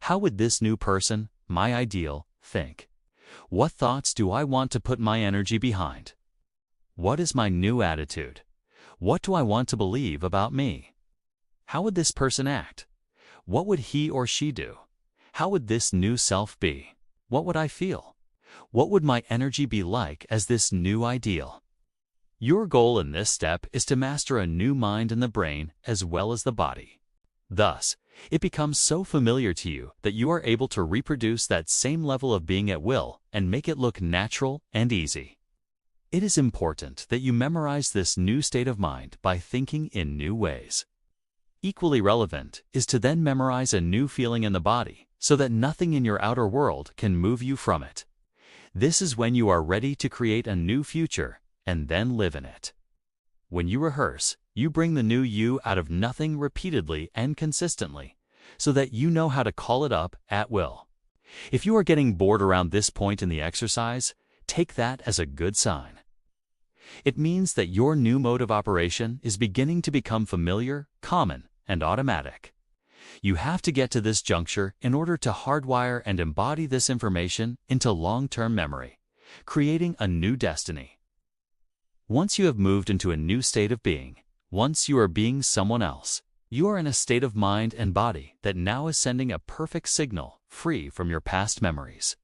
How would this new person, my ideal, think? What thoughts do I want to put my energy behind? What is my new attitude? What do I want to believe about me? How would this person act? What would he or she do? How would this new self be? What would I feel? What would my energy be like as this new ideal? Your goal in this step is to master a new mind in the brain as well as the body. Thus, it becomes so familiar to you that you are able to reproduce that same level of being at will and make it look natural and easy. It is important that you memorize this new state of mind by thinking in new ways. Equally relevant is to then memorize a new feeling in the body so that nothing in your outer world can move you from it. This is when you are ready to create a new future and then live in it. When you rehearse, you bring the new you out of nothing repeatedly and consistently so that you know how to call it up at will. If you are getting bored around this point in the exercise, take that as a good sign. It means that your new mode of operation is beginning to become familiar, common, and automatic. You have to get to this juncture in order to hardwire and embody this information into long-term memory, creating a new destiny. Once you have moved into a new state of being, once you are being someone else, you are in a state of mind and body that now is sending a perfect signal free from your past memories.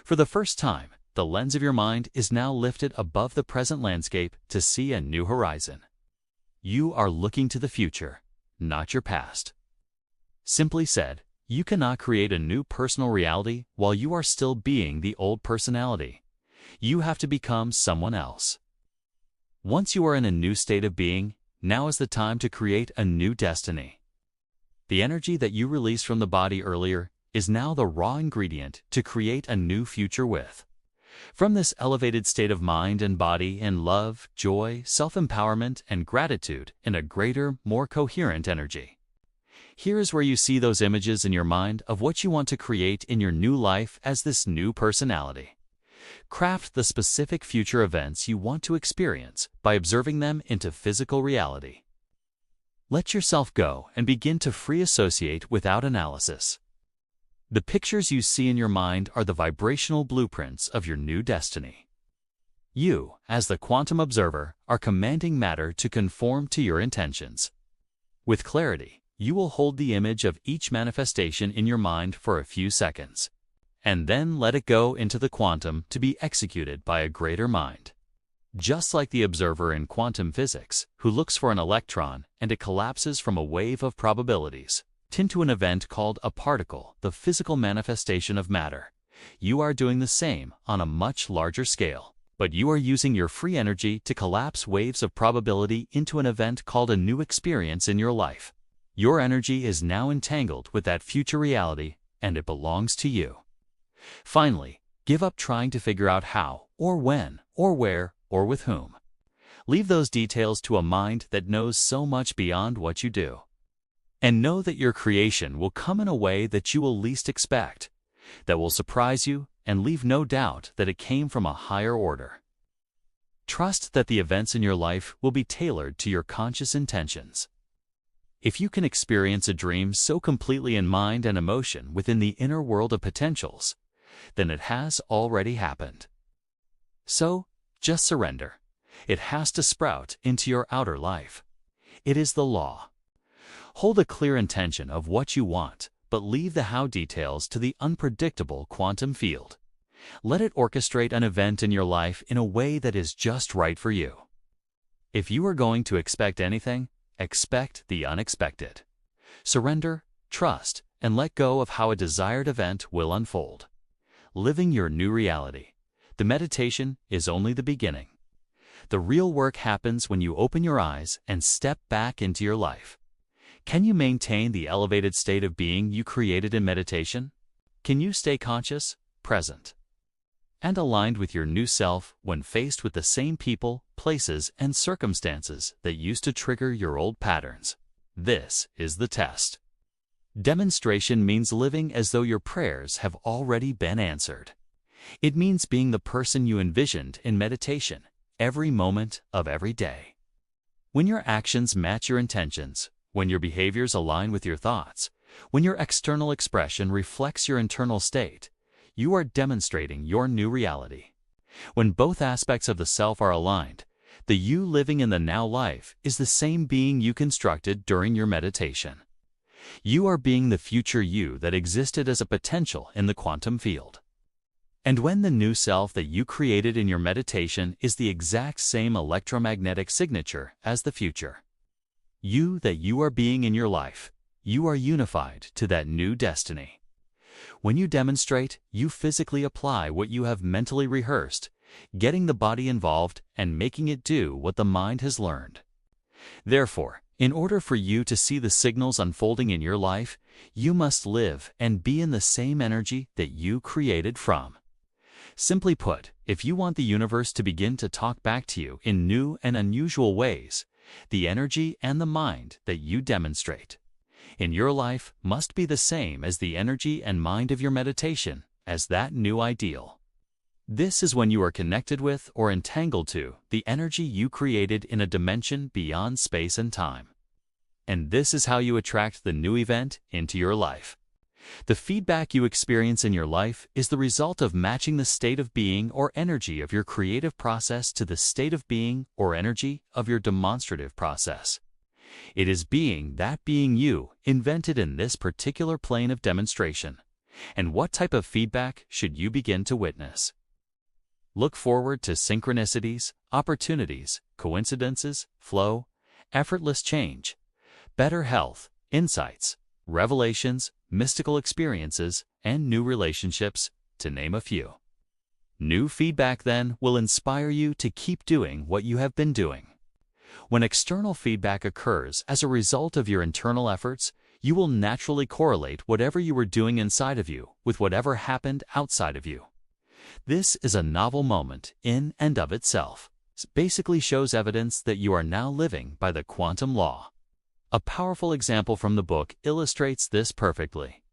For the first time, the lens of your mind is now lifted above the present landscape to see a new horizon. You are looking to the future, not your past. Simply said, you cannot create a new personal reality while you are still being the old personality. You have to become someone else. Once you are in a new state of being, Now is the time to create a new destiny. The energy that you released from the body earlier is now the raw ingredient to create a new future with. From this elevated state of mind and body in love, joy, self-empowerment, and gratitude in a greater, more coherent energy. Here is where you see those images in your mind of what you want to create in your new life as this new personality. Craft the specific future events you want to experience by observing them into physical reality. Let yourself go and begin to free associate without analysis. The pictures you see in your mind are the vibrational blueprints of your new destiny. You, as the quantum observer, are commanding matter to conform to your intentions. With clarity, you will hold the image of each manifestation in your mind for a few seconds, and then let it go into the quantum to be executed by a greater mind. Just like the observer in quantum physics, who looks for an electron and it collapses from a wave of probabilities into an event called a particle, the physical manifestation of matter. You are doing the same on a much larger scale, but you are using your free energy to collapse waves of probability into an event called a new experience in your life. Your energy is now entangled with that future reality, and it belongs to you. Finally, give up trying to figure out how, or when, or where, or with whom. Leave those details to a mind that knows so much beyond what you do. And know that your creation will come in a way that you will least expect, that will surprise you and leave no doubt that it came from a higher order. Trust that the events in your life will be tailored to your conscious intentions. If you can experience a dream so completely in mind and emotion within the inner world of potentials, then it has already happened. So, just surrender. It has to sprout into your outer life. It is the law. Hold a clear intention of what you want, but leave the how details to the unpredictable quantum field. Let it orchestrate an event in your life in a way that is just right for you. If you are going to expect anything, expect the unexpected. Surrender, trust, and let go of how a desired event will unfold. Living your new reality. The meditation is only the beginning. The real work happens when you open your eyes and step back into your life. Can you maintain the elevated state of being you created in meditation? Can you stay conscious, present, and aligned with your new self when faced with the same people, places, and circumstances that used to trigger your old patterns? This is the test. Demonstration means living as though your prayers have already been answered. It means being the person you envisioned in meditation every moment of every day. When your actions match your intentions, when your behaviors align with your thoughts, when your external expression reflects your internal state, you are demonstrating your new reality. When both aspects of the self are aligned, the you living in the now life is the same being you constructed during your meditation. You are being the future you that existed as a potential in the quantum field. And when the new self that you created in your meditation is the exact same electromagnetic signature as the future you that you are being in your life, you are unified to that new destiny. When you demonstrate, you physically apply what you have mentally rehearsed, getting the body involved and making it do what the mind has learned. Therefore, in order for you to see the signals unfolding in your life, you must live and be in the same energy that you created from. Simply put, if you want the universe to begin to talk back to you in new and unusual ways, the energy and the mind that you demonstrate in your life must be the same as the energy and mind of your meditation, as that new ideal. This is when you are connected with or entangled to the energy you created in a dimension beyond space and time. And this is how you attract the new event into your life. The feedback you experience in your life is the result of matching the state of being or energy of your creative process to the state of being or energy of your demonstrative process. It is being that being you invented in this particular plane of demonstration. And what type of feedback should you begin to witness? Look forward to synchronicities, opportunities, coincidences, flow, effortless change, better health, insights, revelations, mystical experiences, and new relationships, to name a few. New feedback then will inspire you to keep doing what you have been doing. When external feedback occurs as a result of your internal efforts, you will naturally correlate whatever you were doing inside of you with whatever happened outside of you. This is a novel moment in and of itself. It basically shows evidence that you are now living by the quantum law. A powerful example from the book illustrates this perfectly.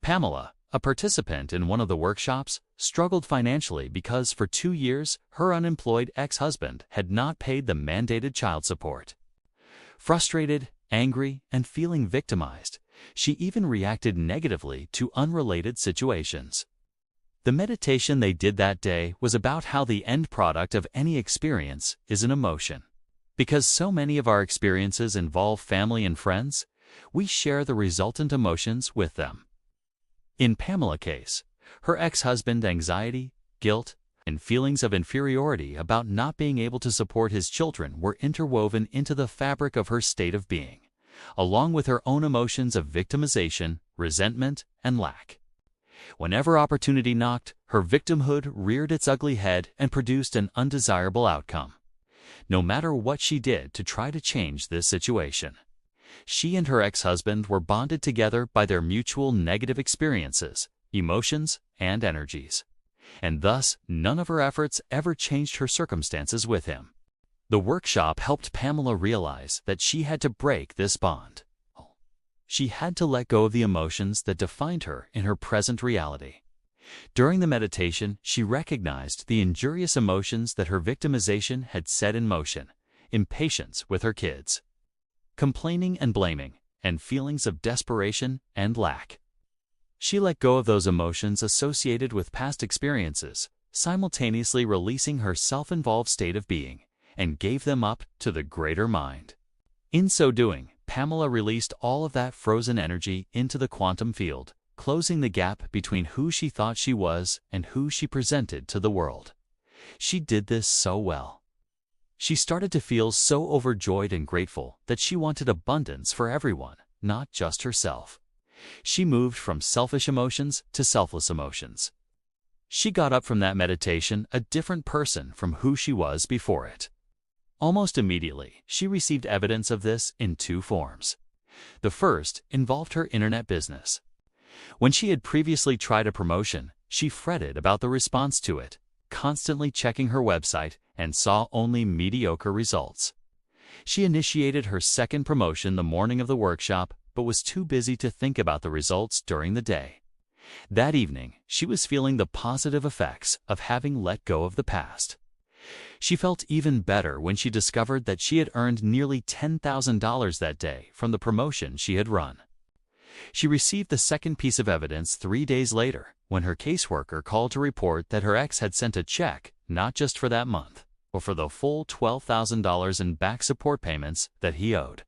Pamela, a participant in one of the workshops, struggled financially because for 2 years her unemployed ex-husband had not paid the mandated child support. Frustrated, angry, and feeling victimized, she even reacted negatively to unrelated situations. The meditation they did that day was about how the end product of any experience is an emotion. Because so many of our experiences involve family and friends, we share the resultant emotions with them. In Pamela's case, her ex-husband's anxiety, guilt, and feelings of inferiority about not being able to support his children were interwoven into the fabric of her state of being, along with her own emotions of victimization, resentment, and lack. Whenever opportunity knocked, her victimhood reared its ugly head and produced an undesirable outcome. No matter what she did to try to change this situation, she and her ex-husband were bonded together by their mutual negative experiences, emotions, and energies. And thus, none of her efforts ever changed her circumstances with him. The workshop helped Pamela realize that she had to break this bond. She had to let go of the emotions that defined her in her present reality. During the meditation, she recognized the injurious emotions that her victimization had set in motion: impatience with her kids, complaining and blaming, and feelings of desperation and lack. She let go of those emotions associated with past experiences, simultaneously releasing her self-involved state of being, and gave them up to the greater mind. In so doing, Pamela released all of that frozen energy into the quantum field, closing the gap between who she thought she was and who she presented to the world. She did this so well. She started to feel so overjoyed and grateful that she wanted abundance for everyone, not just herself. She moved from selfish emotions to selfless emotions. She got up from that meditation a different person from who she was before it. Almost immediately, she received evidence of this in 2 forms. The first involved her internet business. When she had previously tried a promotion, she fretted about the response to it, constantly checking her website, and saw only mediocre results. She initiated her second promotion the morning of the workshop, but was too busy to think about the results during the day. That evening, she was feeling the positive effects of having let go of the past. She felt even better when she discovered that she had earned nearly $10,000 that day from the promotion she had run. She received the second piece of evidence 3 days later, when her caseworker called to report that her ex had sent a check not just for that month, but for the full $12,000 in back support payments that he owed.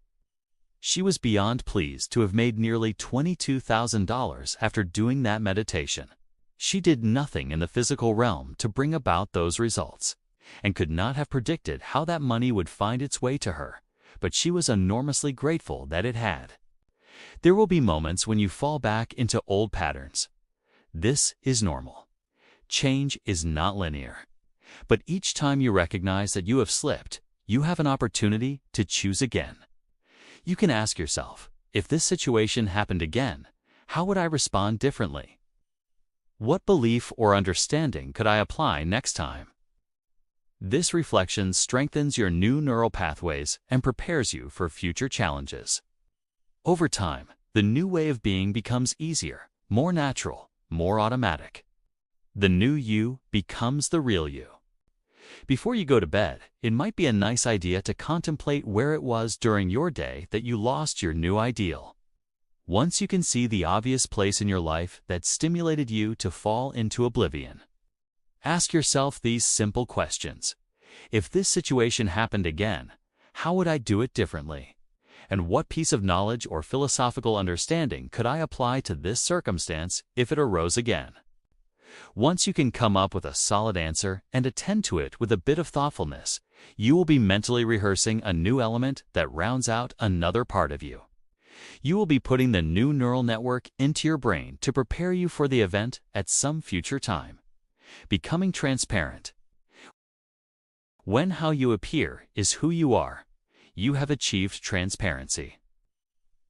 She was beyond pleased to have made nearly $22,000 after doing that meditation. She did nothing in the physical realm to bring about those results, and could not have predicted how that money would find its way to her, but she was enormously grateful that it had. There will be moments when you fall back into old patterns. This is normal. Change is not linear. But each time you recognize that you have slipped, you have an opportunity to choose again. You can ask yourself, if this situation happened again, how would I respond differently? What belief or understanding could I apply next time? This reflection strengthens your new neural pathways and prepares you for future challenges. Over time, the new way of being becomes easier, more natural, more automatic. The new you becomes the real you. Before you go to bed, it might be a nice idea to contemplate where it was during your day that you lost your new ideal. Once you can see the obvious place in your life that stimulated you to fall into oblivion, ask yourself these simple questions. If this situation happened again, how would I do it differently? And what piece of knowledge or philosophical understanding could I apply to this circumstance if it arose again? Once you can come up with a solid answer and attend to it with a bit of thoughtfulness, you will be mentally rehearsing a new element that rounds out another part of you. You will be putting the new neural network into your brain to prepare you for the event at some future time. Becoming transparent. When how you appear is who you are, you have achieved transparency.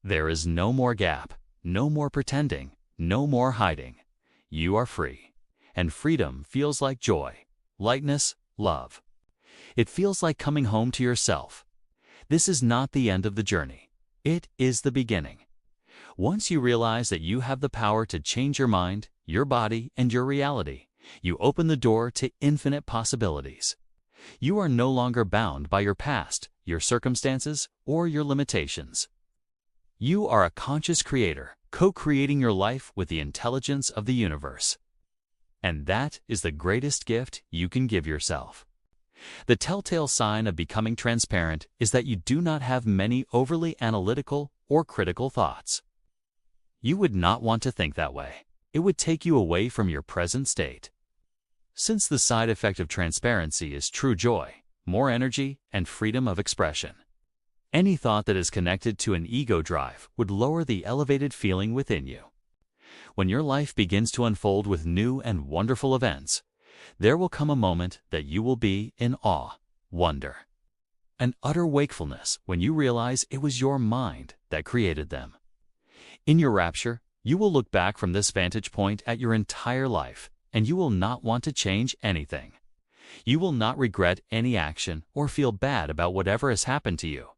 There is no more gap, no more pretending, no more hiding. You are free. And freedom feels like joy, lightness, love. It feels like coming home to yourself. This is not the end of the journey. It is the beginning. Once you realize that you have the power to change your mind, your body, and your reality, you open the door to infinite possibilities. You are no longer bound by your past, your circumstances, or your limitations. You are a conscious creator, co-creating your life with the intelligence of the universe. And that is the greatest gift you can give yourself. The telltale sign of becoming transparent is that you do not have many overly analytical or critical thoughts. You would not want to think that way. It would take you away from your present state. Since the side effect of transparency is true joy, more energy, and freedom of expression. Any thought that is connected to an ego drive would lower the elevated feeling within you. When your life begins to unfold with new and wonderful events, there will come a moment that you will be in awe, wonder, and utter wakefulness when you realize it was your mind that created them. In your rapture, you will look back from this vantage point at your entire life, and you will not want to change anything. You will not regret any action or feel bad about whatever has happened to you,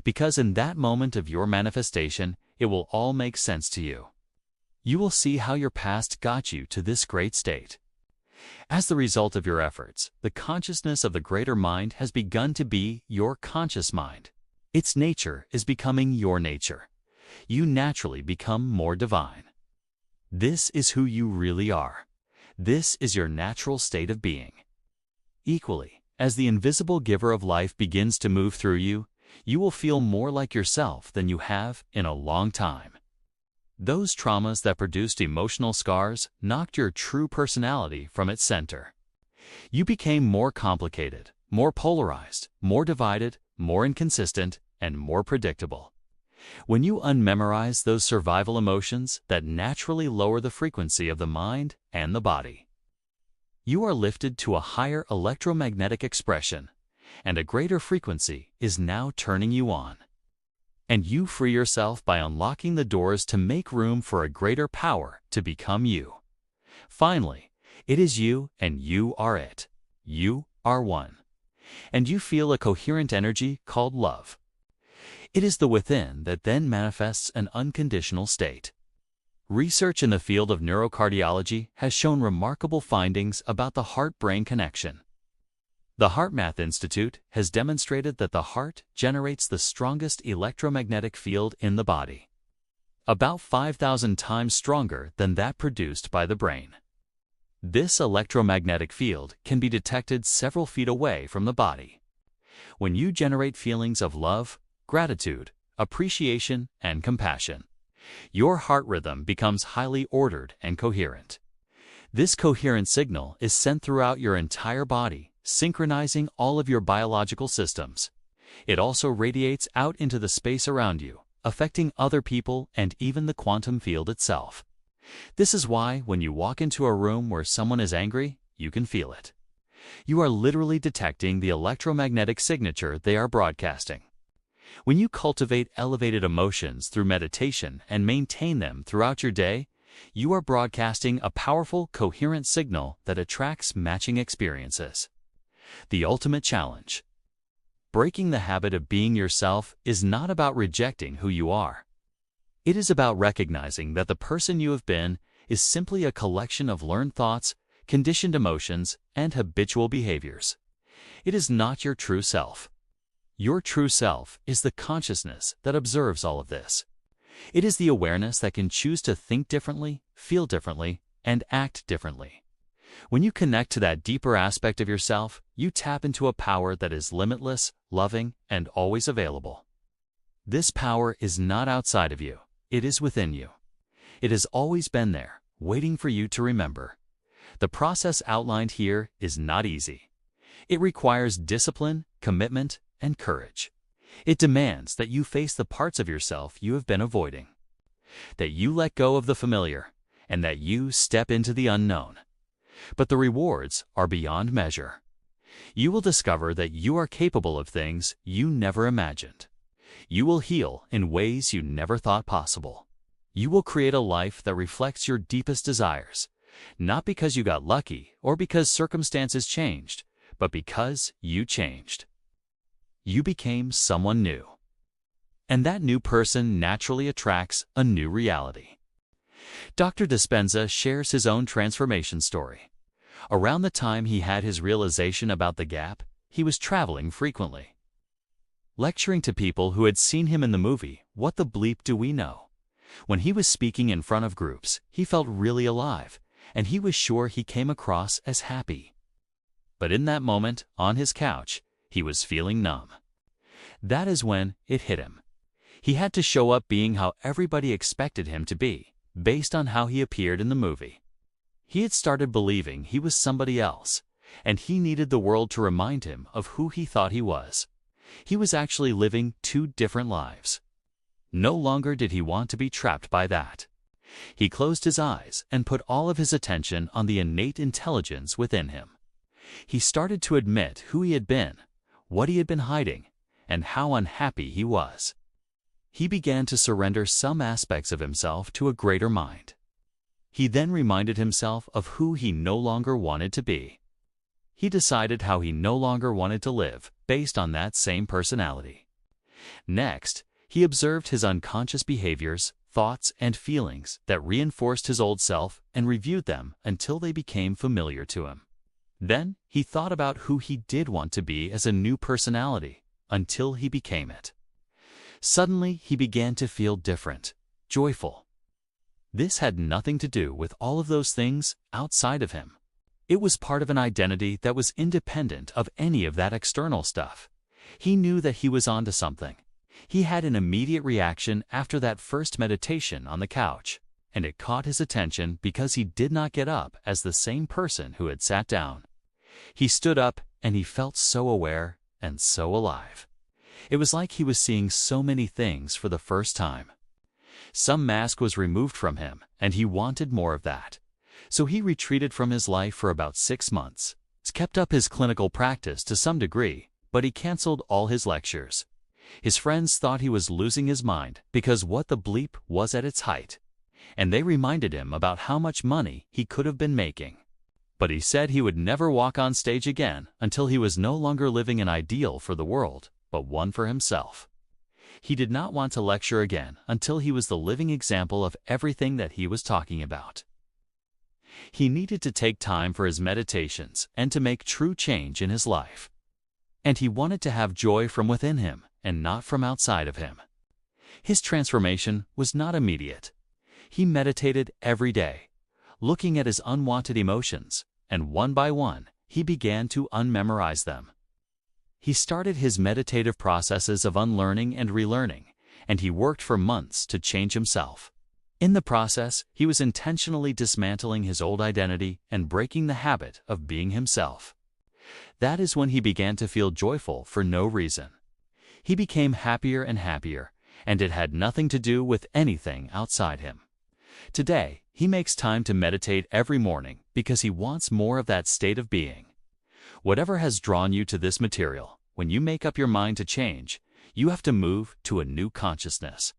because in that moment of your manifestation, it will all make sense to you. You will see how your past got you to this great state. As the result of your efforts, the consciousness of the greater mind has begun to be your conscious mind. Its nature is becoming your nature. You naturally become more divine. This is who you really are. This is your natural state of being. Equally, as the invisible giver of life begins to move through you, you will feel more like yourself than you have in a long time. Those traumas that produced emotional scars knocked your true personality from its center. You became more complicated, more polarized, more divided, more inconsistent, and more predictable. When you unmemorize those survival emotions that naturally lower the frequency of the mind and the body, you are lifted to a higher electromagnetic expression, and a greater frequency is now turning you on. And you free yourself by unlocking the doors to make room for a greater power to become you. Finally, it is you and you are it. You are one. And you feel a coherent energy called love. It is the within that then manifests an unconditional state. Research in the field of neurocardiology has shown remarkable findings about the heart-brain connection. The HeartMath Institute has demonstrated that the heart generates the strongest electromagnetic field in the body, about 5,000 times stronger than that produced by the brain. This electromagnetic field can be detected several feet away from the body. When you generate feelings of love, gratitude, appreciation, and compassion, your heart rhythm becomes highly ordered and coherent. This coherent signal is sent throughout your entire body, synchronizing all of your biological systems. It also radiates out into the space around you, affecting other people and even the quantum field itself. This is why when you walk into a room where someone is angry, you can feel it. You are literally detecting the electromagnetic signature they are broadcasting. When you cultivate elevated emotions through meditation and maintain them throughout your day, you are broadcasting a powerful, coherent signal that attracts matching experiences. The ultimate challenge. Breaking the habit of being yourself is not about rejecting who you are. It is about recognizing that the person you have been is simply a collection of learned thoughts, conditioned emotions, and habitual behaviors. It is not your true self. Your true self is the consciousness that observes all of this. It is the awareness that can choose to think differently, feel differently, and act differently. When you connect to that deeper aspect of yourself, you tap into a power that is limitless, loving, and always available. This power is not outside of you. It is within you. It has always been there, waiting for you to remember. The process outlined here is not easy. It requires discipline, commitment, and courage. It demands that you face the parts of yourself you have been avoiding, that you let go of the familiar, and that you step into the unknown. But the rewards are beyond measure. You will discover that you are capable of things you never imagined. You will heal in ways you never thought possible. You will create a life that reflects your deepest desires, not because you got lucky or because circumstances changed, but because you changed. You became someone new. And that new person naturally attracts a new reality. Dr. Dispenza shares his own transformation story. Around the time he had his realization about the gap, he was traveling frequently, lecturing to people who had seen him in the movie What the Bleep Do We Know? When he was speaking in front of groups, he felt really alive, and he was sure he came across as happy. But in that moment, on his couch, he was feeling numb. That is when it hit him. He had to show up being how everybody expected him to be, based on how he appeared in the movie. He had started believing he was somebody else, and he needed the world to remind him of who he thought he was. He was actually living two different lives. No longer did he want to be trapped by that. He closed his eyes and put all of his attention on the innate intelligence within him. He started to admit who he had been, what he had been hiding, and how unhappy he was. He began to surrender some aspects of himself to a greater mind. He then reminded himself of who he no longer wanted to be. He decided how he no longer wanted to live based on that same personality. Next, he observed his unconscious behaviors, thoughts, and feelings that reinforced his old self and reviewed them until they became familiar to him. Then, he thought about who he did want to be as a new personality until he became it. Suddenly, he began to feel different, joyful. This had nothing to do with all of those things outside of him. It was part of an identity that was independent of any of that external stuff. He knew that he was onto something. He had an immediate reaction after that first meditation on the couch, and it caught his attention because he did not get up as the same person who had sat down. He stood up and he felt so aware and so alive. It was like he was seeing so many things for the first time. Some mask was removed from him, and he wanted more of that. So he retreated from his life for about 6 months. He kept up his clinical practice to some degree, but he canceled all his lectures. His friends thought he was losing his mind because What the Bleep was at its height, and they reminded him about how much money he could have been making. But he said he would never walk on stage again until he was no longer living an ideal for the world, but one for himself. He did not want to lecture again until he was the living example of everything that he was talking about. He needed to take time for his meditations and to make true change in his life. And he wanted to have joy from within him and not from outside of him. His transformation was not immediate. He meditated every day, looking at his unwanted emotions, and one by one, he began to unmemorize them. He started his meditative processes of unlearning and relearning, and he worked for months to change himself. In the process, he was intentionally dismantling his old identity and breaking the habit of being himself. That is when he began to feel joyful for no reason. He became happier and happier, and it had nothing to do with anything outside him. Today, he makes time to meditate every morning because he wants more of that state of being. Whatever has drawn you to this material, when you make up your mind to change, you have to move to a new consciousness.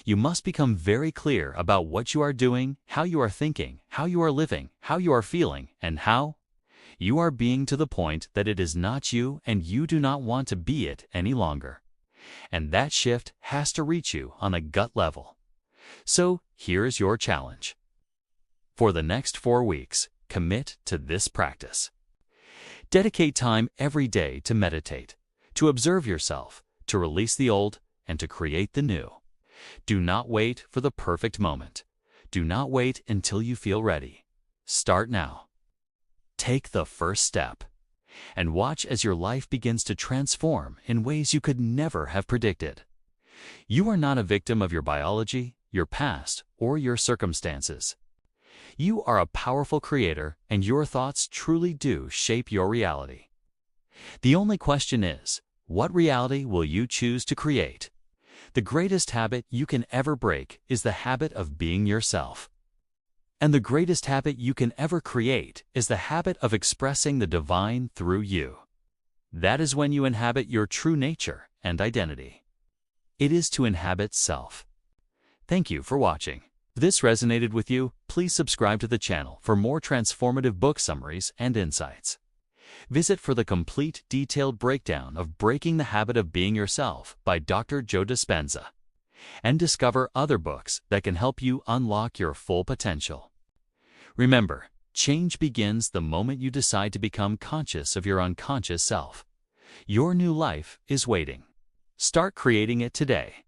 You must become very clear about what you are doing, how you are thinking, how you are living, how you are feeling, and how you are being, to the point that it is not you and you do not want to be it any longer. And that shift has to reach you on a gut level. So here is your challenge. For the next 4 weeks, commit to this practice. Dedicate time every day to meditate, to observe yourself, to release the old, and to create the new. Do not wait for the perfect moment. Do not wait until you feel ready. Start now. Take the first step, and watch as your life begins to transform in ways you could never have predicted. You are not a victim of your biology, your past, or your circumstances. You are a powerful creator, and your thoughts truly do shape your reality. The only question is, what reality will you choose to create? The greatest habit you can ever break is the habit of being yourself. And the greatest habit you can ever create is the habit of expressing the divine through you. That is when you inhabit your true nature and identity. It is to inhabit self. Thank you for watching. If this resonated with you, please subscribe to the channel for more transformative book summaries and insights. Visit for the complete, detailed breakdown of Breaking the Habit of Being Yourself by Dr. Joe Dispenza, and discover other books that can help you unlock your full potential. Remember, change begins the moment you decide to become conscious of your unconscious self. Your new life is waiting. Start creating it today.